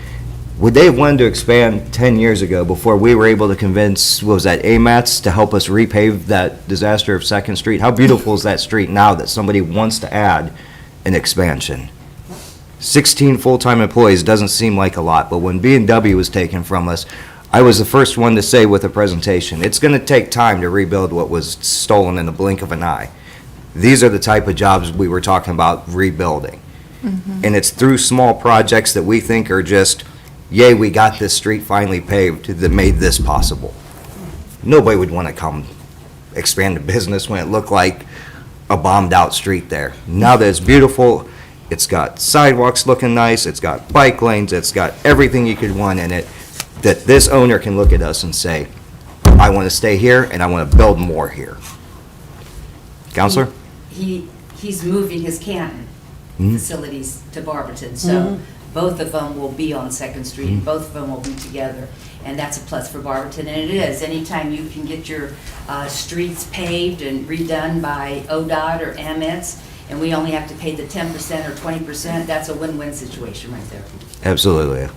Speaker 8: Would they have wanted to expand 10 years ago before we were able to convince, what was that, AMATS to help us repave that disaster of 2nd Street? How beautiful is that street now that somebody wants to add an expansion? 16 full-time employees doesn't seem like a lot, but when B&W was taken from us, I was the first one to say with a presentation, it's going to take time to rebuild what was stolen in the blink of an eye. These are the type of jobs we were talking about rebuilding. And it's through small projects that we think are just, yay, we got this street finally paved, that made this possible. nobody would want to come expand the business when it looked like a bombed-out street there. Now that it's beautiful, it's got sidewalks looking nice, it's got bike lanes, it's got everything you could want in it, that this owner can look at us and say, I want to stay here and I want to build more here. Counselor?
Speaker 4: He's moving his Canton
Speaker 8: Mhm.
Speaker 4: facilities to Barberton, so both of them will be on Second Street, and both of them will be together, and that's a plus for Barberton, and it is. Anytime you can get your streets paved and redone by ODOT or AMETS, and we only have to pay the 10% or 20%, that's a win-win situation right there.
Speaker 8: Absolutely.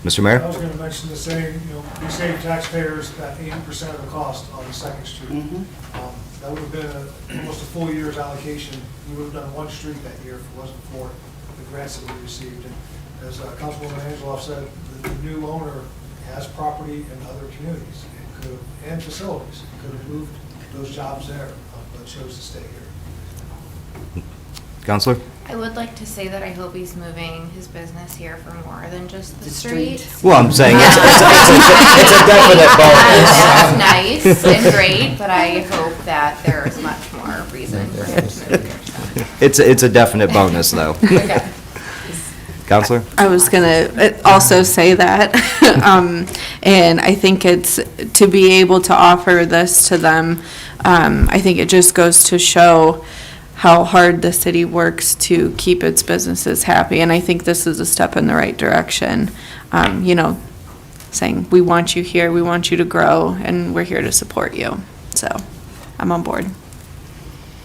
Speaker 8: Mr.
Speaker 10: I
Speaker 8: Mayor?
Speaker 10: was gonna mention the same, we save taxpayers about 80% of the cost on the Second Street. That would have been almost a full year's allocation. We would have done one street that year if it wasn't for the grants that we received. And as Councilwoman Angeloff said, the new owner has property in other communities and facilities. Could have moved those jobs there, but chose to stay here.
Speaker 8: Counselor?
Speaker 6: I would like to say that I hope he's moving his business here for more than just the
Speaker 4: The street.
Speaker 6: streets.
Speaker 8: Well, I'm saying it's a definite bonus.
Speaker 6: That's nice and great, but I hope that there is much more reason for him to move here.
Speaker 8: It's a definite bonus, though.
Speaker 6: Okay.
Speaker 8: Counselor?
Speaker 11: I was gonna also say that, and I think it's, to be able to offer this to them, I think it just goes to show how hard the city works to keep its businesses happy, and I think this is a step in the right direction. Saying, we want you here, we want you to grow, and we're here to support you. So, I'm on board.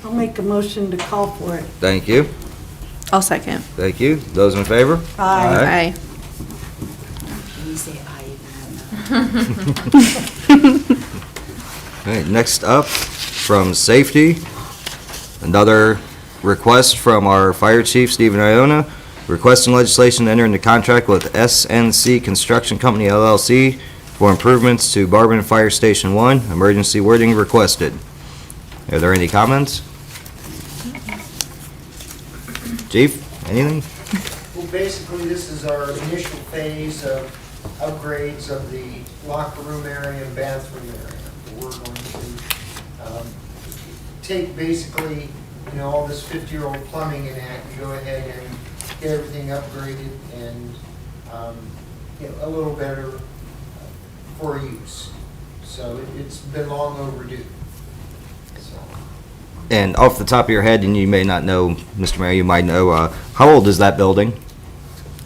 Speaker 3: I'll make a motion to call for it.
Speaker 8: Thank you.
Speaker 11: I'll second.
Speaker 8: Thank you. Those in favor?
Speaker 3: Aye.
Speaker 11: Aye.
Speaker 4: Can you say aye even though?
Speaker 8: All right, next up, from Safety, another request from our Fire Chief, Stephen Iona, requesting legislation to enter into contract with SNC Construction Company LLC for improvements to Barberton Fire Station 1. Emergency wording requested. Are there any comments? Chief, anything?
Speaker 15: Well, basically, this is our initial phase of upgrades of the locker room area and bathroom area. We're going to take basically, all this 50-year-old plumbing and that, and go ahead and get everything upgraded and, a little better for use. So it's been long overdue. So.
Speaker 8: And off the top of your head, and you may not know, Mr. Mayor, you might know, how old is that building?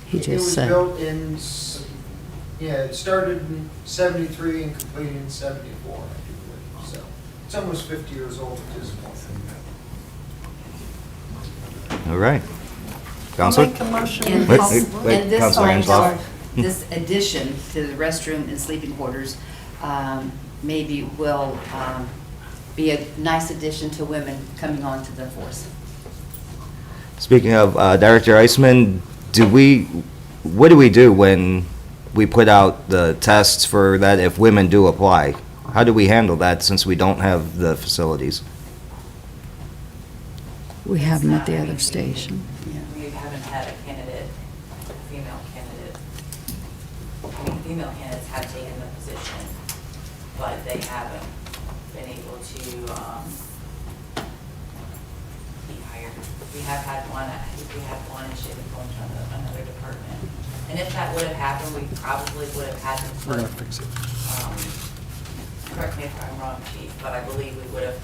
Speaker 1: He
Speaker 15: It
Speaker 1: just
Speaker 15: was
Speaker 1: said.
Speaker 15: built in, it started in 73 and completed in 74, I do believe. So it's almost 50 years old at this point.
Speaker 8: All right.
Speaker 3: I'll
Speaker 8: Counselor?
Speaker 3: make a motion.
Speaker 4: And
Speaker 8: Wait,
Speaker 4: this,
Speaker 8: wait,
Speaker 4: and this,
Speaker 8: Counselor Angeloff.
Speaker 4: this addition to the restroom and sleeping quarters maybe will be a nice addition to women coming onto the force.
Speaker 8: Speaking of Director Iceman, what do we do when we put out the tests for that if women do apply? How do we handle that since we don't have the facilities?
Speaker 1: We have them at the other station.
Speaker 16: We haven't had a candidate, a female candidate. I mean, female candidates have taken the position, but they haven't been able to be hired. We have had one, I think we had one, and she was going to another department. And if that would have happened, we probably would have had them for, correct me if I'm wrong, Chief, but I believe we would have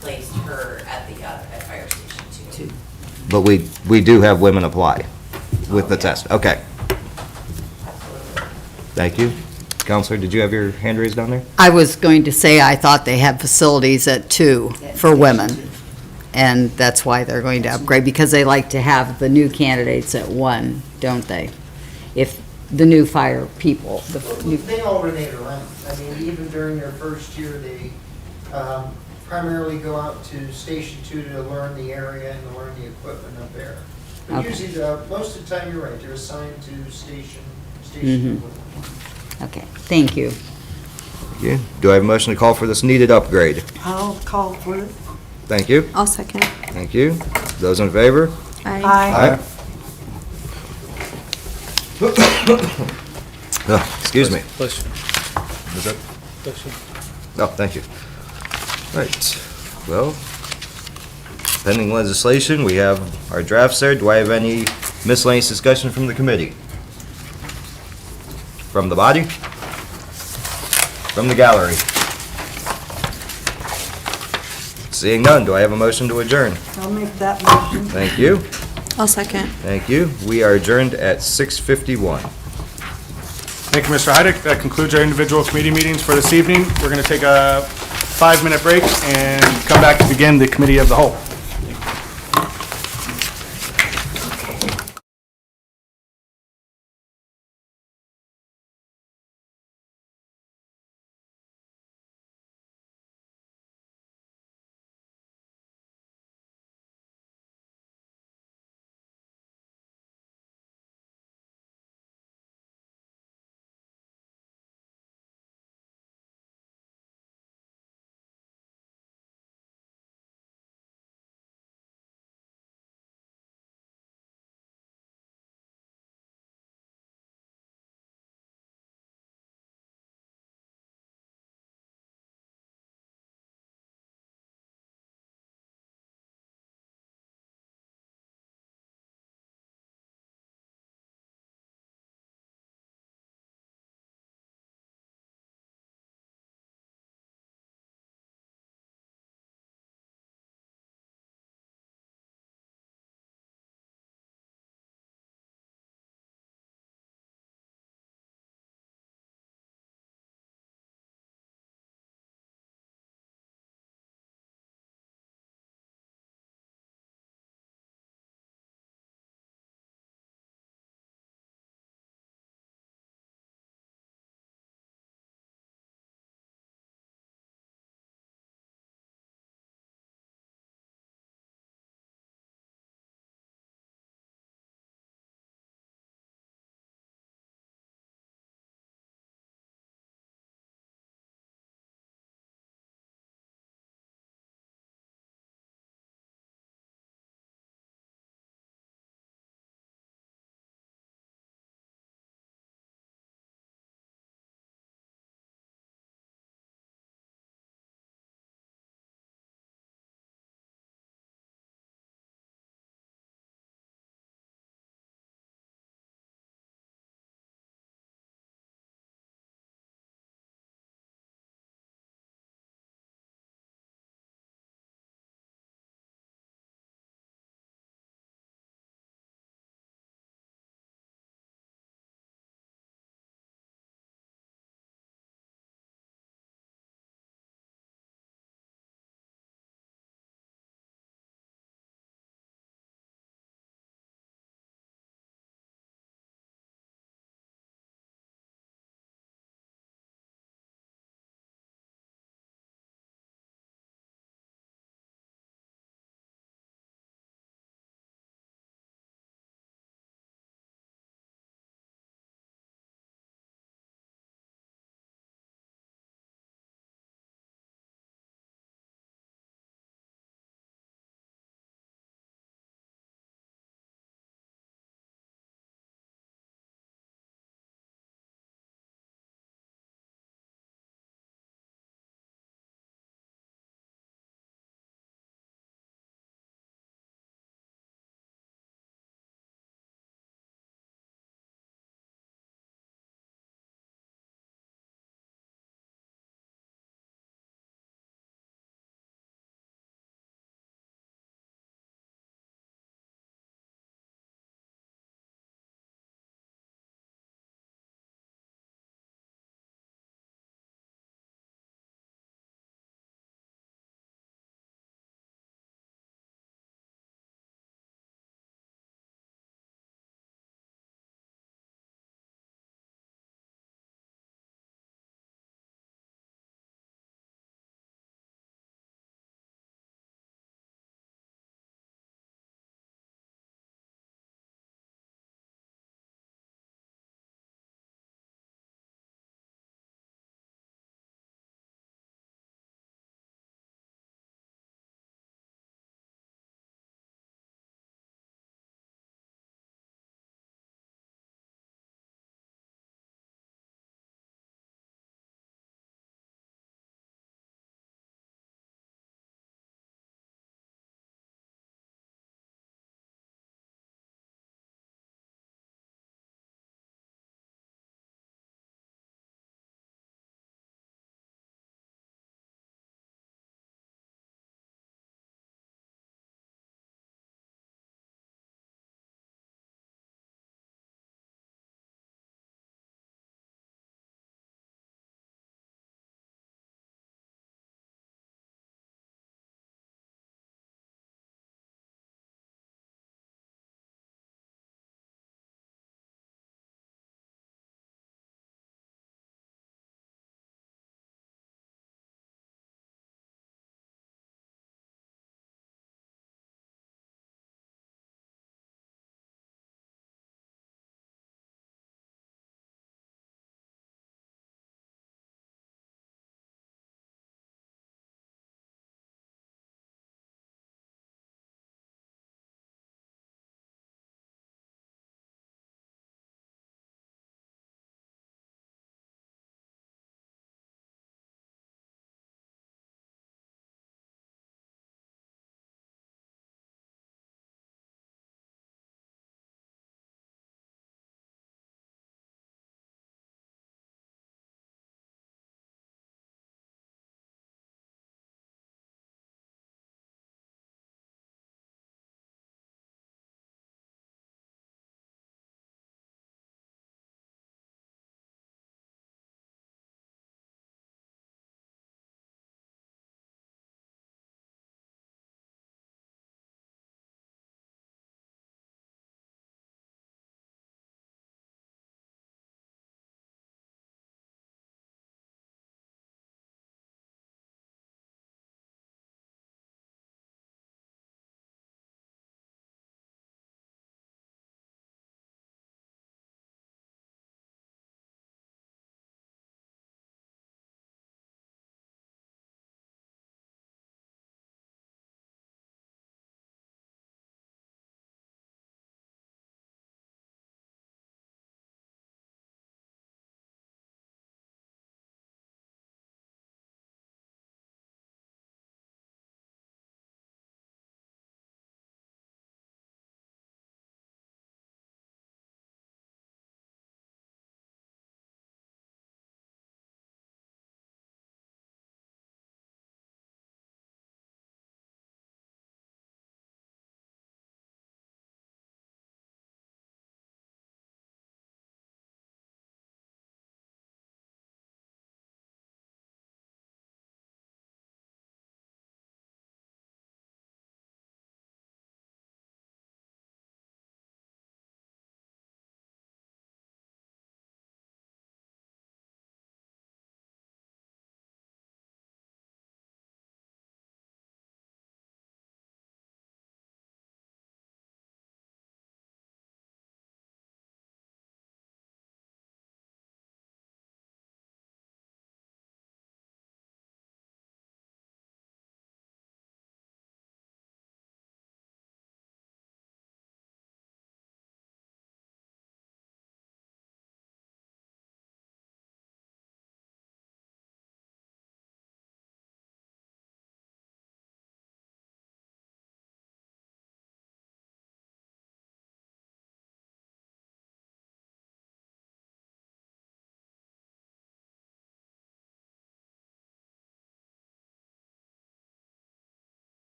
Speaker 16: placed her at the, at Fire Station 2.
Speaker 8: But we do have women apply with the test. Okay.
Speaker 16: Absolutely.
Speaker 8: Thank you. Counselor, did you have your hand raised down there?
Speaker 1: I was going to say, I thought they had facilities at 2 for women. And that's why they're going to upgrade, because they like to have the new candidates at 1, don't they? If the new fire people,
Speaker 15: They alternate around. I mean, even during their first year, they primarily go out to Station 2 to learn the area and to learn the equipment up there. But
Speaker 1: Okay.
Speaker 15: usually, most of the time, you're right, they're assigned to Station
Speaker 1: Mhm.
Speaker 15: 1.
Speaker 1: Okay, thank you.
Speaker 8: Thank you. Do I have a motion to call for this needed upgrade?
Speaker 3: I'll call for it.
Speaker 8: Thank you.
Speaker 11: I'll second.
Speaker 8: Thank you. Those in favor?
Speaker 11: Aye.
Speaker 8: Excuse me. Oh, thank you. Right, well, pending legislation, we have our drafts there. Do I have any miscellaneous discussion from the committee? From the body? From the gallery? Seeing none, do I have a motion to adjourn?
Speaker 3: I'll make that motion.
Speaker 8: Thank you,
Speaker 11: I'll second.
Speaker 8: thank you. We are adjourned at 6:51.
Speaker 2: Thank you, Mr. Heidick. That concludes our individual committee meetings for this evening. We're going to take a 5-minute break and come back to begin the committee of the whole.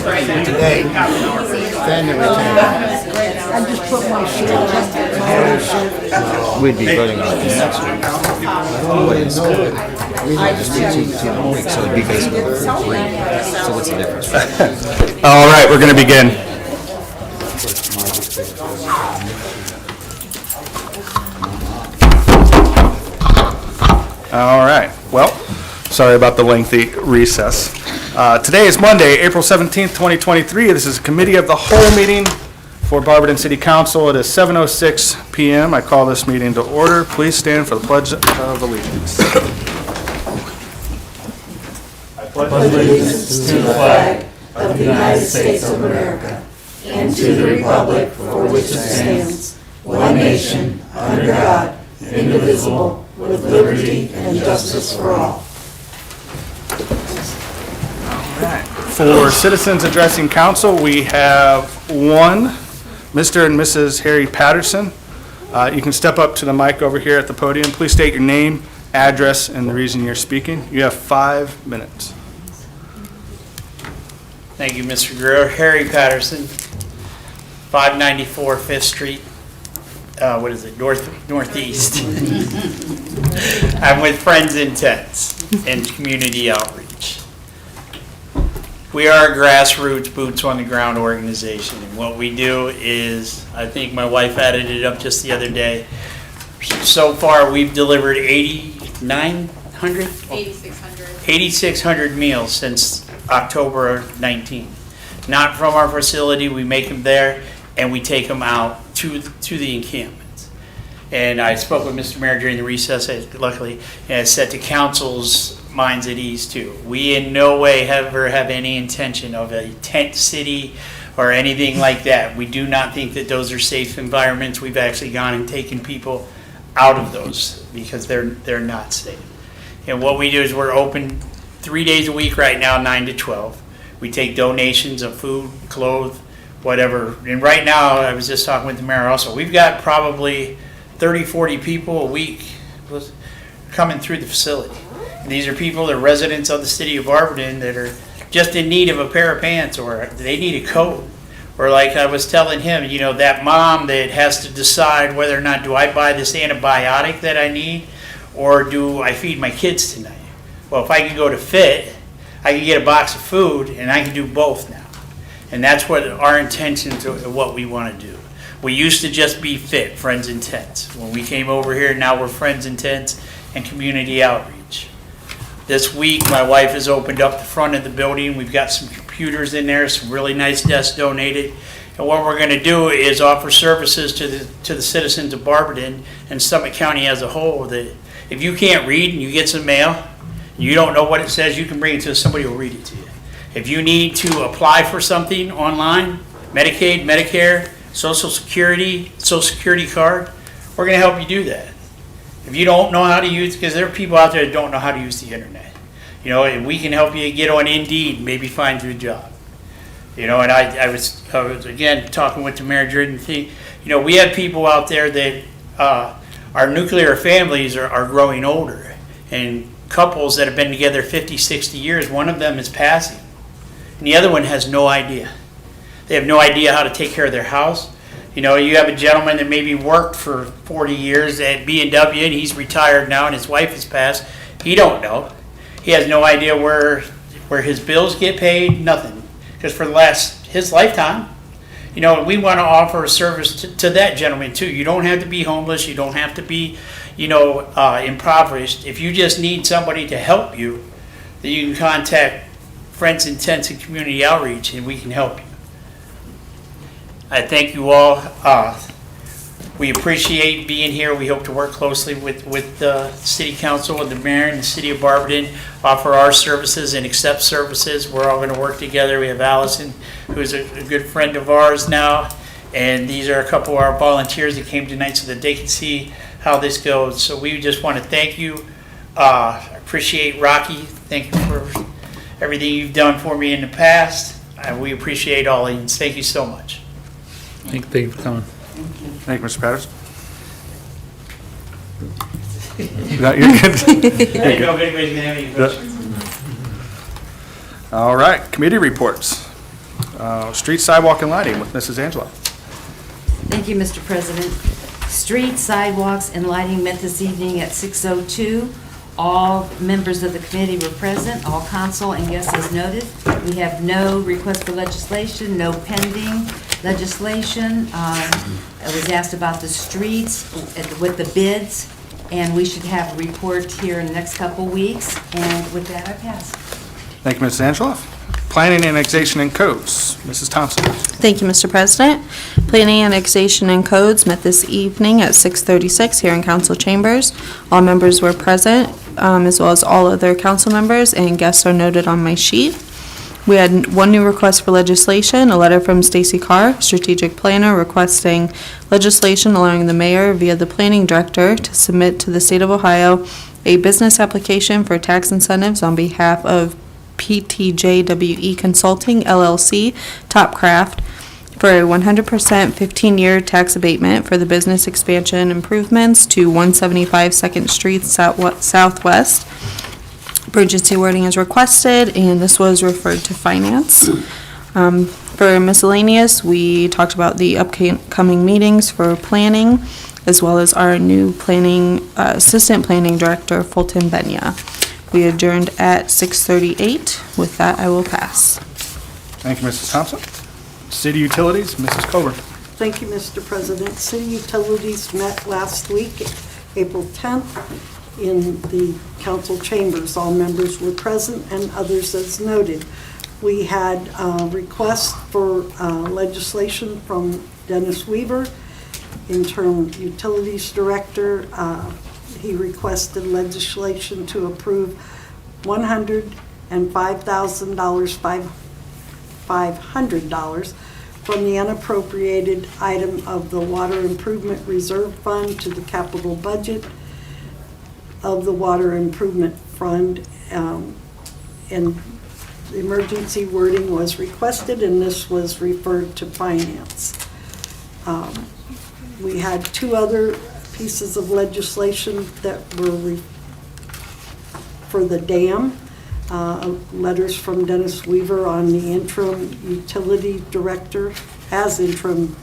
Speaker 12: Today, standing
Speaker 3: I just put my shirt.
Speaker 8: We'd be voting on it next week.
Speaker 12: We need to see
Speaker 8: Two weeks, so it'd be basically 3. So what's the difference?
Speaker 2: All right, we're going to begin. All right, well, sorry about the lengthy recess. Today is Monday, April 17th, 2023. This is a Committee of the Whole meeting for Barberton City Council. It is 7:06 PM. I call this meeting to order. Please stand for the Pledge of Allegiance.
Speaker 3: Allegiance to the flag of the United States of America and to the republic for which it stands, one nation, under God, indivisible, with liberty and justice for all.
Speaker 2: For citizens addressing council, we have one, Mr. and Mrs. Harry Patterson. You can step up to the mic over here at the podium. Please state your name, address, and the reason you're speaking. You have 5 minutes.
Speaker 17: Thank you, Mr. Guerrero. Harry Patterson, 594 5th Street. What is it, northeast. I'm with Friends in Tents and Community Outreach. We are a grassroots, boots on the ground organization, and what we do is, I think my wife added it up just the other day, so far we've delivered 8,900?
Speaker 6: 8,600.
Speaker 17: 8,600 meals since October 19th. Not from our facility, we make them there, and we take them out to the encampments. And I spoke with Mr. Mayor during the recess, luckily, and it set the council's minds at ease too. We in no way ever have any intention of a tent city or anything like that. We do not think that those are safe environments. We've actually gone and taken people out of those because they're not safe. And what we do is we're open 3 days a week right now, 9 to 12. We take donations of food, clothes, whatever. And right now, I was just talking with the mayor also, we've got probably 30, 40 people a week coming through the facility. And these are people that are residents of the city of Barberton that are just in need of a pair of pants, or they need a coat. Or like I was telling him, you know, that mom that has to decide whether or not do I buy this antibiotic that I need, or do I feed my kids tonight? Well, if I can go to Fit, I can get a box of food, and I can do both now. And that's what our intentions of what we want to do. We used to just be Fit, Friends in Tents. When we came over here, now we're Friends in Tents and Community Outreach. This week, my wife has opened up the front of the building. We've got some computers in there, some really nice desks donated. And what we're going to do is offer services to the citizens of Barberton and Summit County as a whole, that if you can't read and you get some mail, and you don't know what it says, you can bring it to somebody who will read it to you. If you need to apply for something online, Medicaid, Medicare, Social Security card, we're going to help you do that. If you don't know how to use, because there are people out there that don't know how to use the internet, you know, and we can help you get on Indeed, maybe find you a job. You know, and I was again talking with the mayor during the thing. You know, we have people out there that our nuclear families are growing older, and couples that have been together 50, 60 years, one of them is passing, and the other one has no idea. They have no idea how to take care of their house. You know, you have a gentleman that maybe worked for 40 years at B&W, and he's retired now, and his wife has passed. He don't know. He has no idea where his bills get paid, nothing. Because for his lifetime, you know, we want to offer a service to that gentleman too. You don't have to be homeless. You don't have to be, you know, impoverished. If you just need somebody to help you, then you can contact Friends in Tents and Community Outreach, and we can help you. I thank you all. We appreciate being here. We hope to work closely with the City Council and the Mayor and the City of Barberton, offer our services and accept services. We're all going to work together. We have Allison, who's a good friend of ours now, and these are a couple of our volunteers that came tonight so that they can see how this goes. So we just want to thank you. I appreciate Rocky. Thank you for everything you've done for me in the past. We appreciate all of you. Thank you so much.
Speaker 7: Thank you for coming.
Speaker 2: Thank you, Mr. Patterson. No, you're good.
Speaker 17: I don't know if anybody's going to have any questions.
Speaker 2: All right, committee reports. Street, sidewalk, and lighting with Mrs. Angela.
Speaker 4: Thank you, Mr. President. Street, sidewalks, and lighting met this evening at 6:02. All members of the committee were present, all council and guests as noted. We have no request for legislation, no pending legislation. I was asked about the streets with the bids, and we should have a report here in the next couple weeks. And with that, I pass.
Speaker 2: Thank you, Mrs. Angela. Planning, annexation, and codes, Mrs. Thompson.
Speaker 11: Thank you, Mr. President. Planning, Annexation, and Codes met this evening at 6:36 here in council chambers. All members were present, as well as all other council members, and guests are noted on my sheet. We had one new request for legislation, a letter from Stacy Carr, strategic planner, requesting legislation allowing the mayor via the planning director to submit to the state of Ohio a business application for tax incentives on behalf of PTJWE Consulting LLC, Topcraft, for a 100% 15-year tax abatement for the business expansion improvements to 175 2nd Street Southwest. Emergency wording is requested, and this was referred to finance. For miscellaneous, we talked about the upcoming meetings for planning, as well as our new assistant planning director, Fulton Benya. We adjourned at 6:38. With that, I will pass.
Speaker 2: Thank you, Mrs. Thompson. City Utilities, Mrs. Coburn.
Speaker 3: Thank you, Mr. President. City Utilities met last week, April 10th, in the council chambers. All members were present and others as noted. We had a request for legislation from Dennis Weaver, interim utilities director. He requested legislation to approve $105,500 from the unappropriated item of the Water Improvement Reserve Fund to the capital budget of the Water Improvement Fund. And emergency wording was requested, and this was referred to finance. We had two other pieces of legislation that were for the dam. Letters from Dennis Weaver on the interim utility director, as interim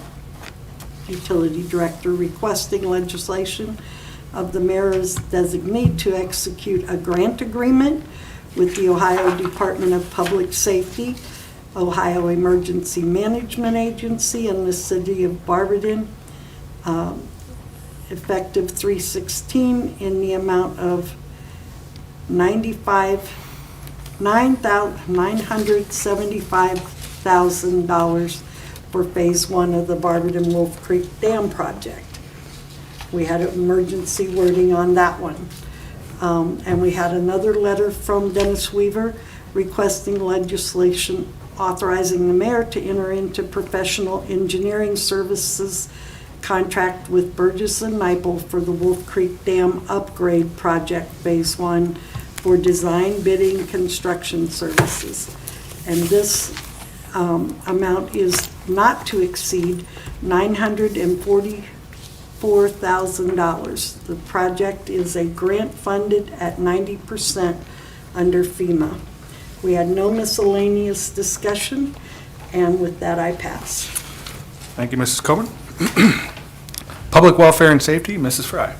Speaker 3: utility director, requesting legislation of the mayor's designee to execute a grant agreement with the Ohio Department of Public Safety, Ohio Emergency Management Agency, and the city of Barberton, effective 3/16, in the amount of $975,000 for phase 1 of the Barberton Wolf Creek Dam project. We had emergency wording on that one. And we had another letter from Dennis Weaver requesting legislation authorizing the mayor to enter into professional engineering services contract with Burgess and Nyepel for the Wolf Creek Dam upgrade project phase 1 for design, bidding, construction services. And this amount is not to exceed $944,000. The project is a grant funded at 90% under FEMA. We had no miscellaneous discussion, and with that, I pass.
Speaker 2: Thank you, Mrs. Coburn. Public Welfare and Safety, Mrs. Fry.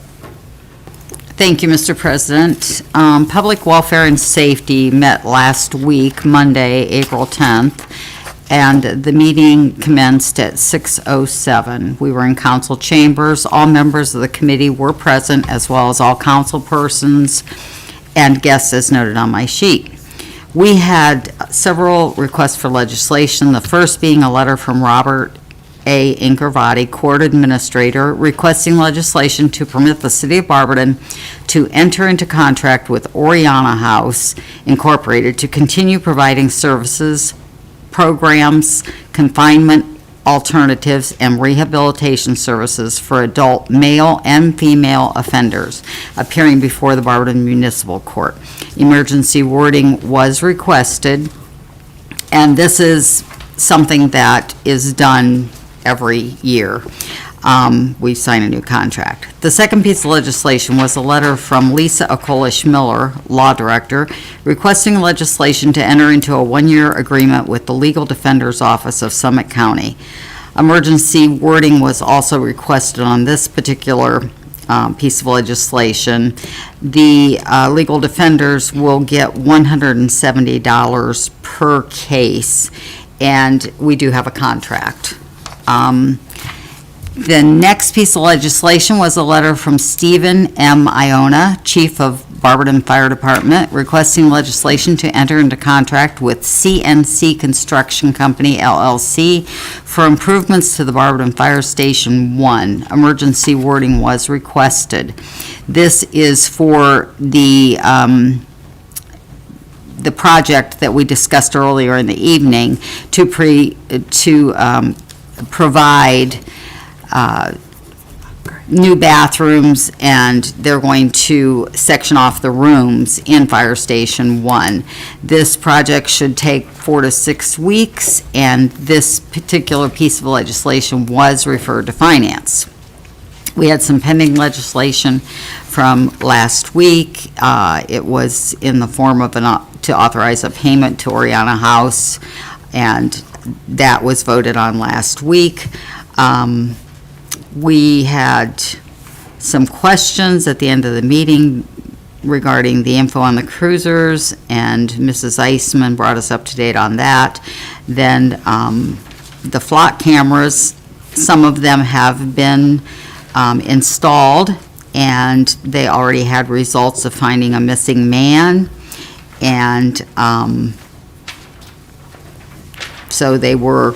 Speaker 1: Thank you, Mr. President. Public Welfare and Safety met last week, Monday, April 10th, and the meeting commenced at 6:07. We were in council chambers. All members of the committee were present, as well as all council persons and guests as noted on my sheet. We had several requests for legislation, the first being a letter from Robert A. Ingervati, Court Administrator, requesting legislation to permit the City of Barberton to enter into contract with Oriana House Incorporated to continue providing services, programs, confinement alternatives, and rehabilitation services for adult male and female offenders appearing before the Barberton Municipal Court. Emergency wording was requested, and this is something that is done every year. we sign a new contract. The second piece of legislation was a letter from Lisa Okolish Miller, Law Director, requesting legislation to enter into a one-year agreement with the Legal Defender's Office of Summit County. Emergency wording was also requested on this particular piece of legislation. The legal defenders will get $170 per case, and we do have a contract. The next piece of legislation was a letter from Stephen M. Iona, Chief of Barberton Fire Department, requesting legislation to enter into contract with CNC Construction Company LLC for improvements to the Barberton Fire Station 1. Emergency wording was requested. This is for the project that we discussed earlier in the evening to provide new bathrooms, and they're going to section off the rooms in Fire Station 1. This project should take 4 to 6 weeks, and this particular piece of legislation was referred to Finance. We had some pending legislation from last week. It was in the form of to authorize a payment to Oriana House, and that was voted on last week. We had some questions at the end of the meeting regarding the info on the cruisers, and Mrs. Eisman brought us up to date on that. Then the flock cameras, some of them have been installed, and they already had results of finding a missing man, and so they were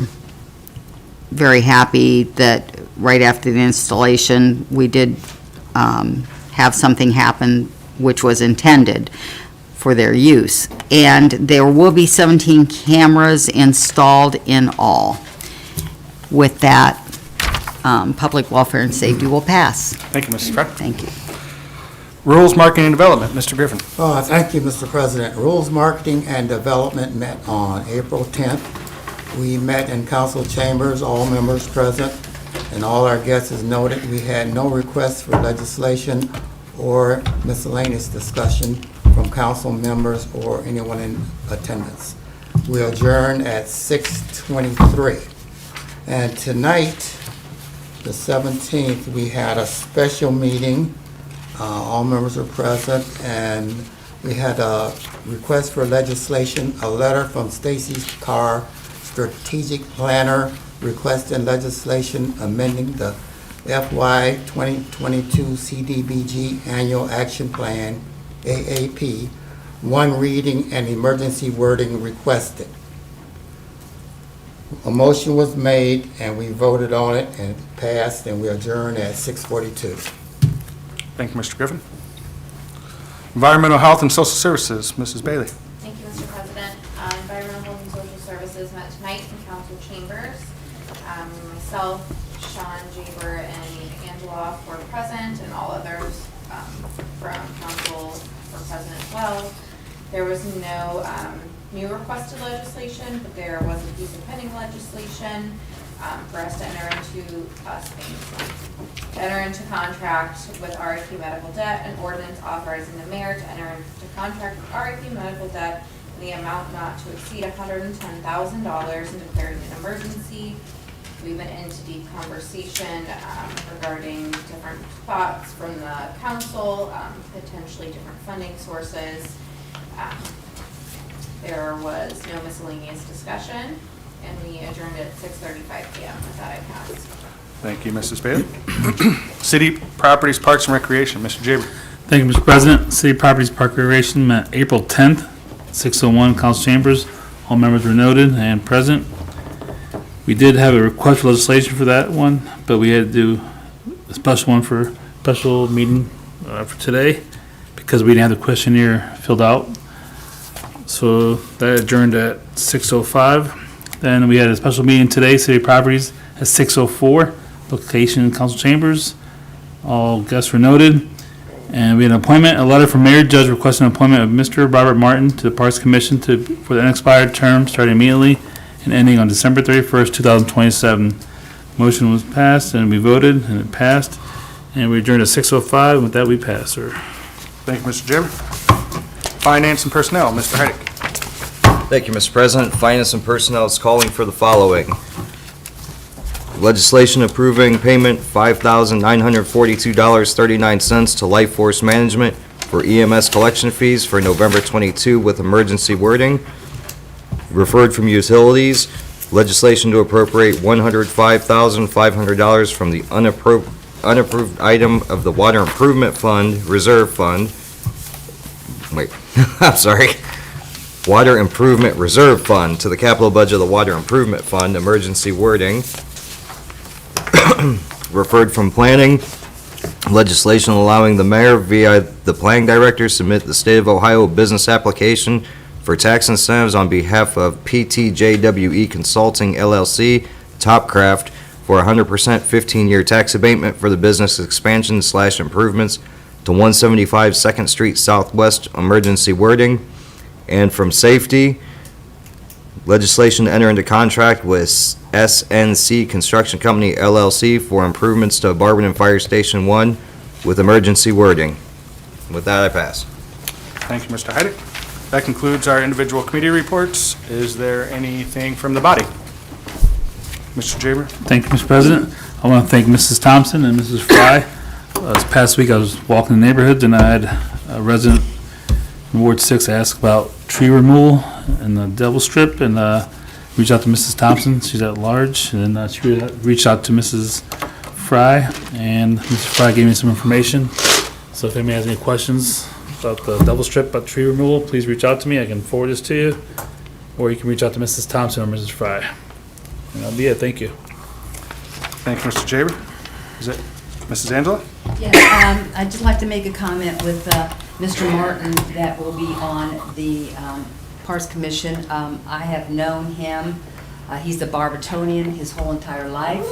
Speaker 1: very happy that right after the installation, we did have something happen which was intended for their use. And there will be 17 cameras installed in all. With that, public welfare and safety will pass.
Speaker 2: Thank you, Mrs. Fry.
Speaker 1: Thank you.
Speaker 2: Rules, Marketing, and Development, Mr. Griffin.
Speaker 12: Thank you, Mr. President. Rules, Marketing, and Development met on April 10th. We met in council chambers, all members present, and all our guests is noted. We had no requests for legislation or miscellaneous discussion from council members or anyone in attendance. We adjourned at 6:23. And tonight, the 17th, we had a special meeting. All members are present, and we had a request for legislation, a letter from Stacy Carr, Strategic Planner, requesting legislation amending the FY 2022 CDBG Annual Action Plan, AAP, one reading and emergency wording requested. A motion was made, and we voted on it, and it passed, and we adjourned at 6:42.
Speaker 2: Thank you, Mr. Griffin. Environmental Health and Social Services, Mrs. Bailey.
Speaker 6: Thank you, Mr. President. Environmental Health and Social Services met tonight in council chambers. Myself, Sean, Jaber, and Angela were present, and all others from council were present as well. There was no new requested legislation, but there was a piece of pending legislation for us to enter into contract with RIP Medical Debt, an ordinance authorizing the mayor to enter into contract with RIP Medical Debt in the amount not to exceed $110,000 and declaring an emergency. We've been into deep conversation regarding different thoughts from the council, potentially different funding sources. There was no miscellaneous discussion, and we adjourned at 6:35 p.m. With that, I pass.
Speaker 2: Thank you, Mrs. Bailey. City Properties, Parks, and Recreation, Mr. Jaber.
Speaker 7: Thank you, Mr. President. City Properties Park Recreation met April 10th, 6:01, council chambers. All members were noted and present. We did have a request for legislation for that one, but we had to do a special one for special meeting for today because we didn't have the questionnaire filled out. So that adjourned at 6:05. Then we had a special meeting today, City Properties, at 6:04, location council chambers. All guests were noted. And we had an appointment, a letter from Mayor Judge requesting an appointment of Mr. Robert Martin to the Parks Commission for the unexpired term starting immediately and ending on December 31st, 2027. Motion was passed, and we voted, and it passed, and we adjourned at 6:05, and with that, we pass, sir.
Speaker 2: Thank you, Mr. Jim. Finance and Personnel, Mr. Heidick.
Speaker 8: Thank you, Mr. President. Finance and Personnel is calling for the following. Legislation approving payment $5,942.39 to Life Force Management for EMS collection fees for November 22 with emergency wording. Referred from Utilities, legislation to appropriate $105,500 from the unapproved item of the Water Improvement Fund, Reserve Fund. Wait, I'm sorry. Water Improvement Reserve Fund to the capital budget of the Water Improvement Fund, emergency wording. Referred from Planning, legislation allowing the mayor via the planning director submit the State of Ohio business application for tax incentives on behalf of PTJWE Consulting LLC, Topcraft, for 100% 15-year tax abatement for the business expansion / improvements to 175 2nd Street Southwest, emergency wording. And from Safety, legislation to enter into contract with SNC Construction Company LLC for improvements to Barberton Fire Station 1 with emergency wording. With that, I pass.
Speaker 2: Thank you, Mr. Heidick. That concludes our individual committee reports. Is there anything from the body? Mr. Jaber?
Speaker 7: Thank you, Mr. President. I want to thank Mrs. Thompson and Mrs. Fry. This past week, I was walking the neighborhoods, and I had a resident in Ward 6 ask about tree removal and the Devil Strip, and reached out to Mrs. Thompson. She's at large, and then she reached out to Mrs. Fry, and Mrs. Fry gave me some information. So if anybody has any questions about the Devil Strip, about tree removal, please reach out to me. I can forward this to you, or you can reach out to Mrs. Thompson or Mrs. Fry. And that'll be it. Thank you.
Speaker 2: Thank you, Mr. Jaber. Is it Mrs. Angela?
Speaker 4: Yes, I'd just like to make a comment with Mr. Martin that will be on the Parks Commission. I have known him, he's a Barbertonian his whole entire life.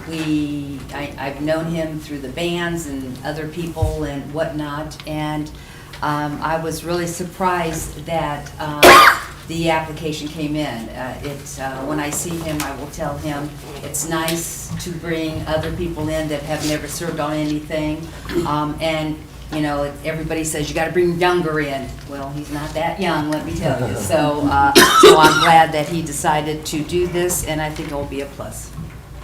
Speaker 4: I've known him through the bands and other people and whatnot, and I was really surprised that the application came in. When I see him, I will tell him it's nice to bring other people in that have never served on anything. And, you know, everybody says you got to bring younger in. Well, he's not that young, let me tell you. So I'm glad that he decided to do this, and I think it will be a plus.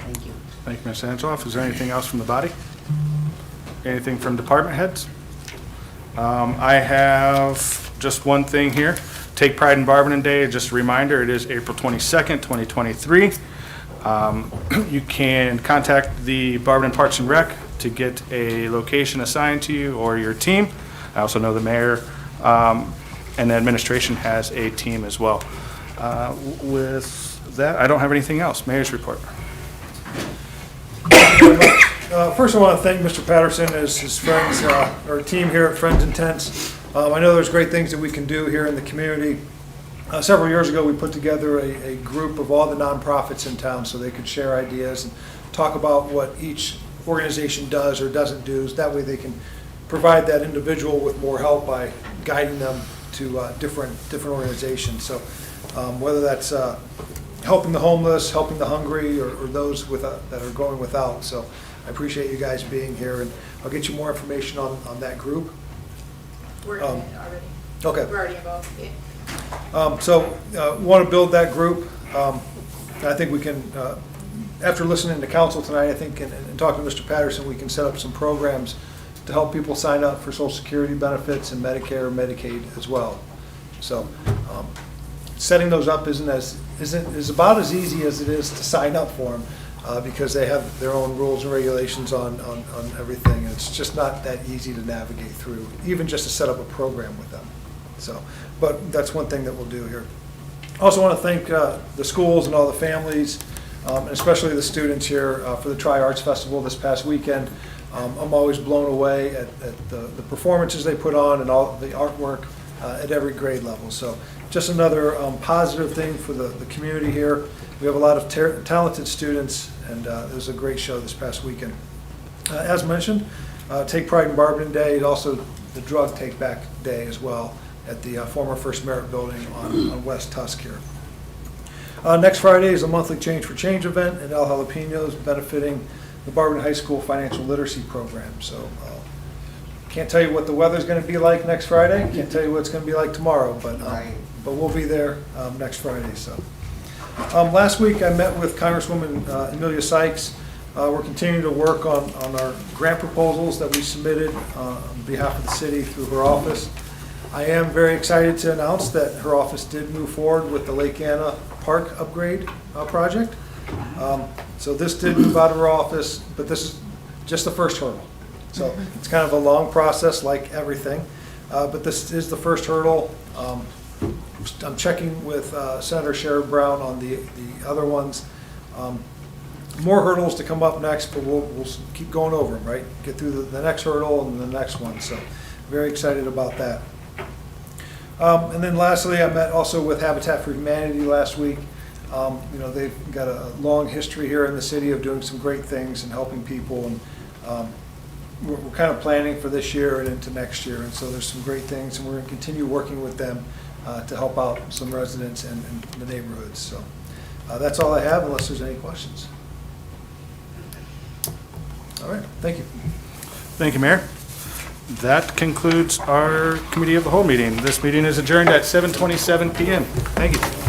Speaker 4: Thank you.
Speaker 2: Thank you, Ms. Angeloff. Is there anything else from the body? Anything from department heads? I have just one thing here. Take Pride in Barberton Day, just a reminder, it is April 22nd, 2023. You can contact the Barberton Parks and Rec to get a location assigned to you or your team. I also know the mayor and the administration has a team as well. With that, I don't have anything else. Mayor's report.
Speaker 10: First, I want to thank Mr. Patterson and his friends, our team here at Friends and Tents. I know there's great things that we can do here in the community. Several years ago, we put together a group of all the nonprofits in town so they could share ideas and talk about what each organization does or doesn't do. That way they can provide that individual with more help by guiding them to different organizations. So whether that's helping the homeless, helping the hungry, or those that are going without. So I appreciate you guys being here, and I'll get you more information on that group.
Speaker 11: We're in it already.
Speaker 10: Okay.
Speaker 11: We're already involved, yeah.
Speaker 10: Want to build that group. I think we can, after listening to council tonight, I think, and talking to Mr. Patterson, we can set up some programs to help people sign up for Social Security benefits and Medicare and Medicaid as well. So setting those up is about as easy as it is to sign up for them. Because they have their own rules and regulations on everything. And it's just not that easy to navigate through, even just to set up a program with them. So, but that's one thing that we'll do here. Also want to thank the schools and all the families, and especially the students here for the Tri-Arts Festival this past weekend. I'm always blown away at the performances they put on and all the artwork at every grade level. So just another positive thing for the community here. We have a lot of talented students, and it was a great show this past weekend. As mentioned, Take Pride in Barberton Day is also the Drug Take Back Day as well at the former First Merit Building on West Tusk here. Next Friday is a monthly Change for Change event at El Jalapenos benefiting the Barberton High School Financial Literacy Program. So can't tell you what the weather's going to be like next Friday. Can't tell you what it's going to be like tomorrow, but we'll be there next Friday. So last week I met with Congresswoman Amelia Sykes. We're continuing to work on our grant proposals that we submitted on behalf of the city through her office. I am very excited to announce that her office did move forward with the Lake Anna Park upgrade project. So this did move out of her office, but this is just the first hurdle. So it's kind of a long process like everything, but this is the first hurdle. I'm checking with Senator Sherrod Brown on the other ones. More hurdles to come up next, but we'll keep going over them, right? Get through the next hurdle and the next one, so very excited about that. And then lastly, I met also with Habitat for Humanity last week. You know, they've got a long history here in the city of doing some great things and helping people, and we're kind of planning for this year and into next year, and so there's some great things, and we're going to continue working with them to help out some residents and the neighborhoods. So that's all I have, unless there's any questions. All right, thank you.
Speaker 2: Thank you, Mayor. That concludes our Committee of the Whole meeting. This meeting is adjourned at 7:27 PM. Thank you.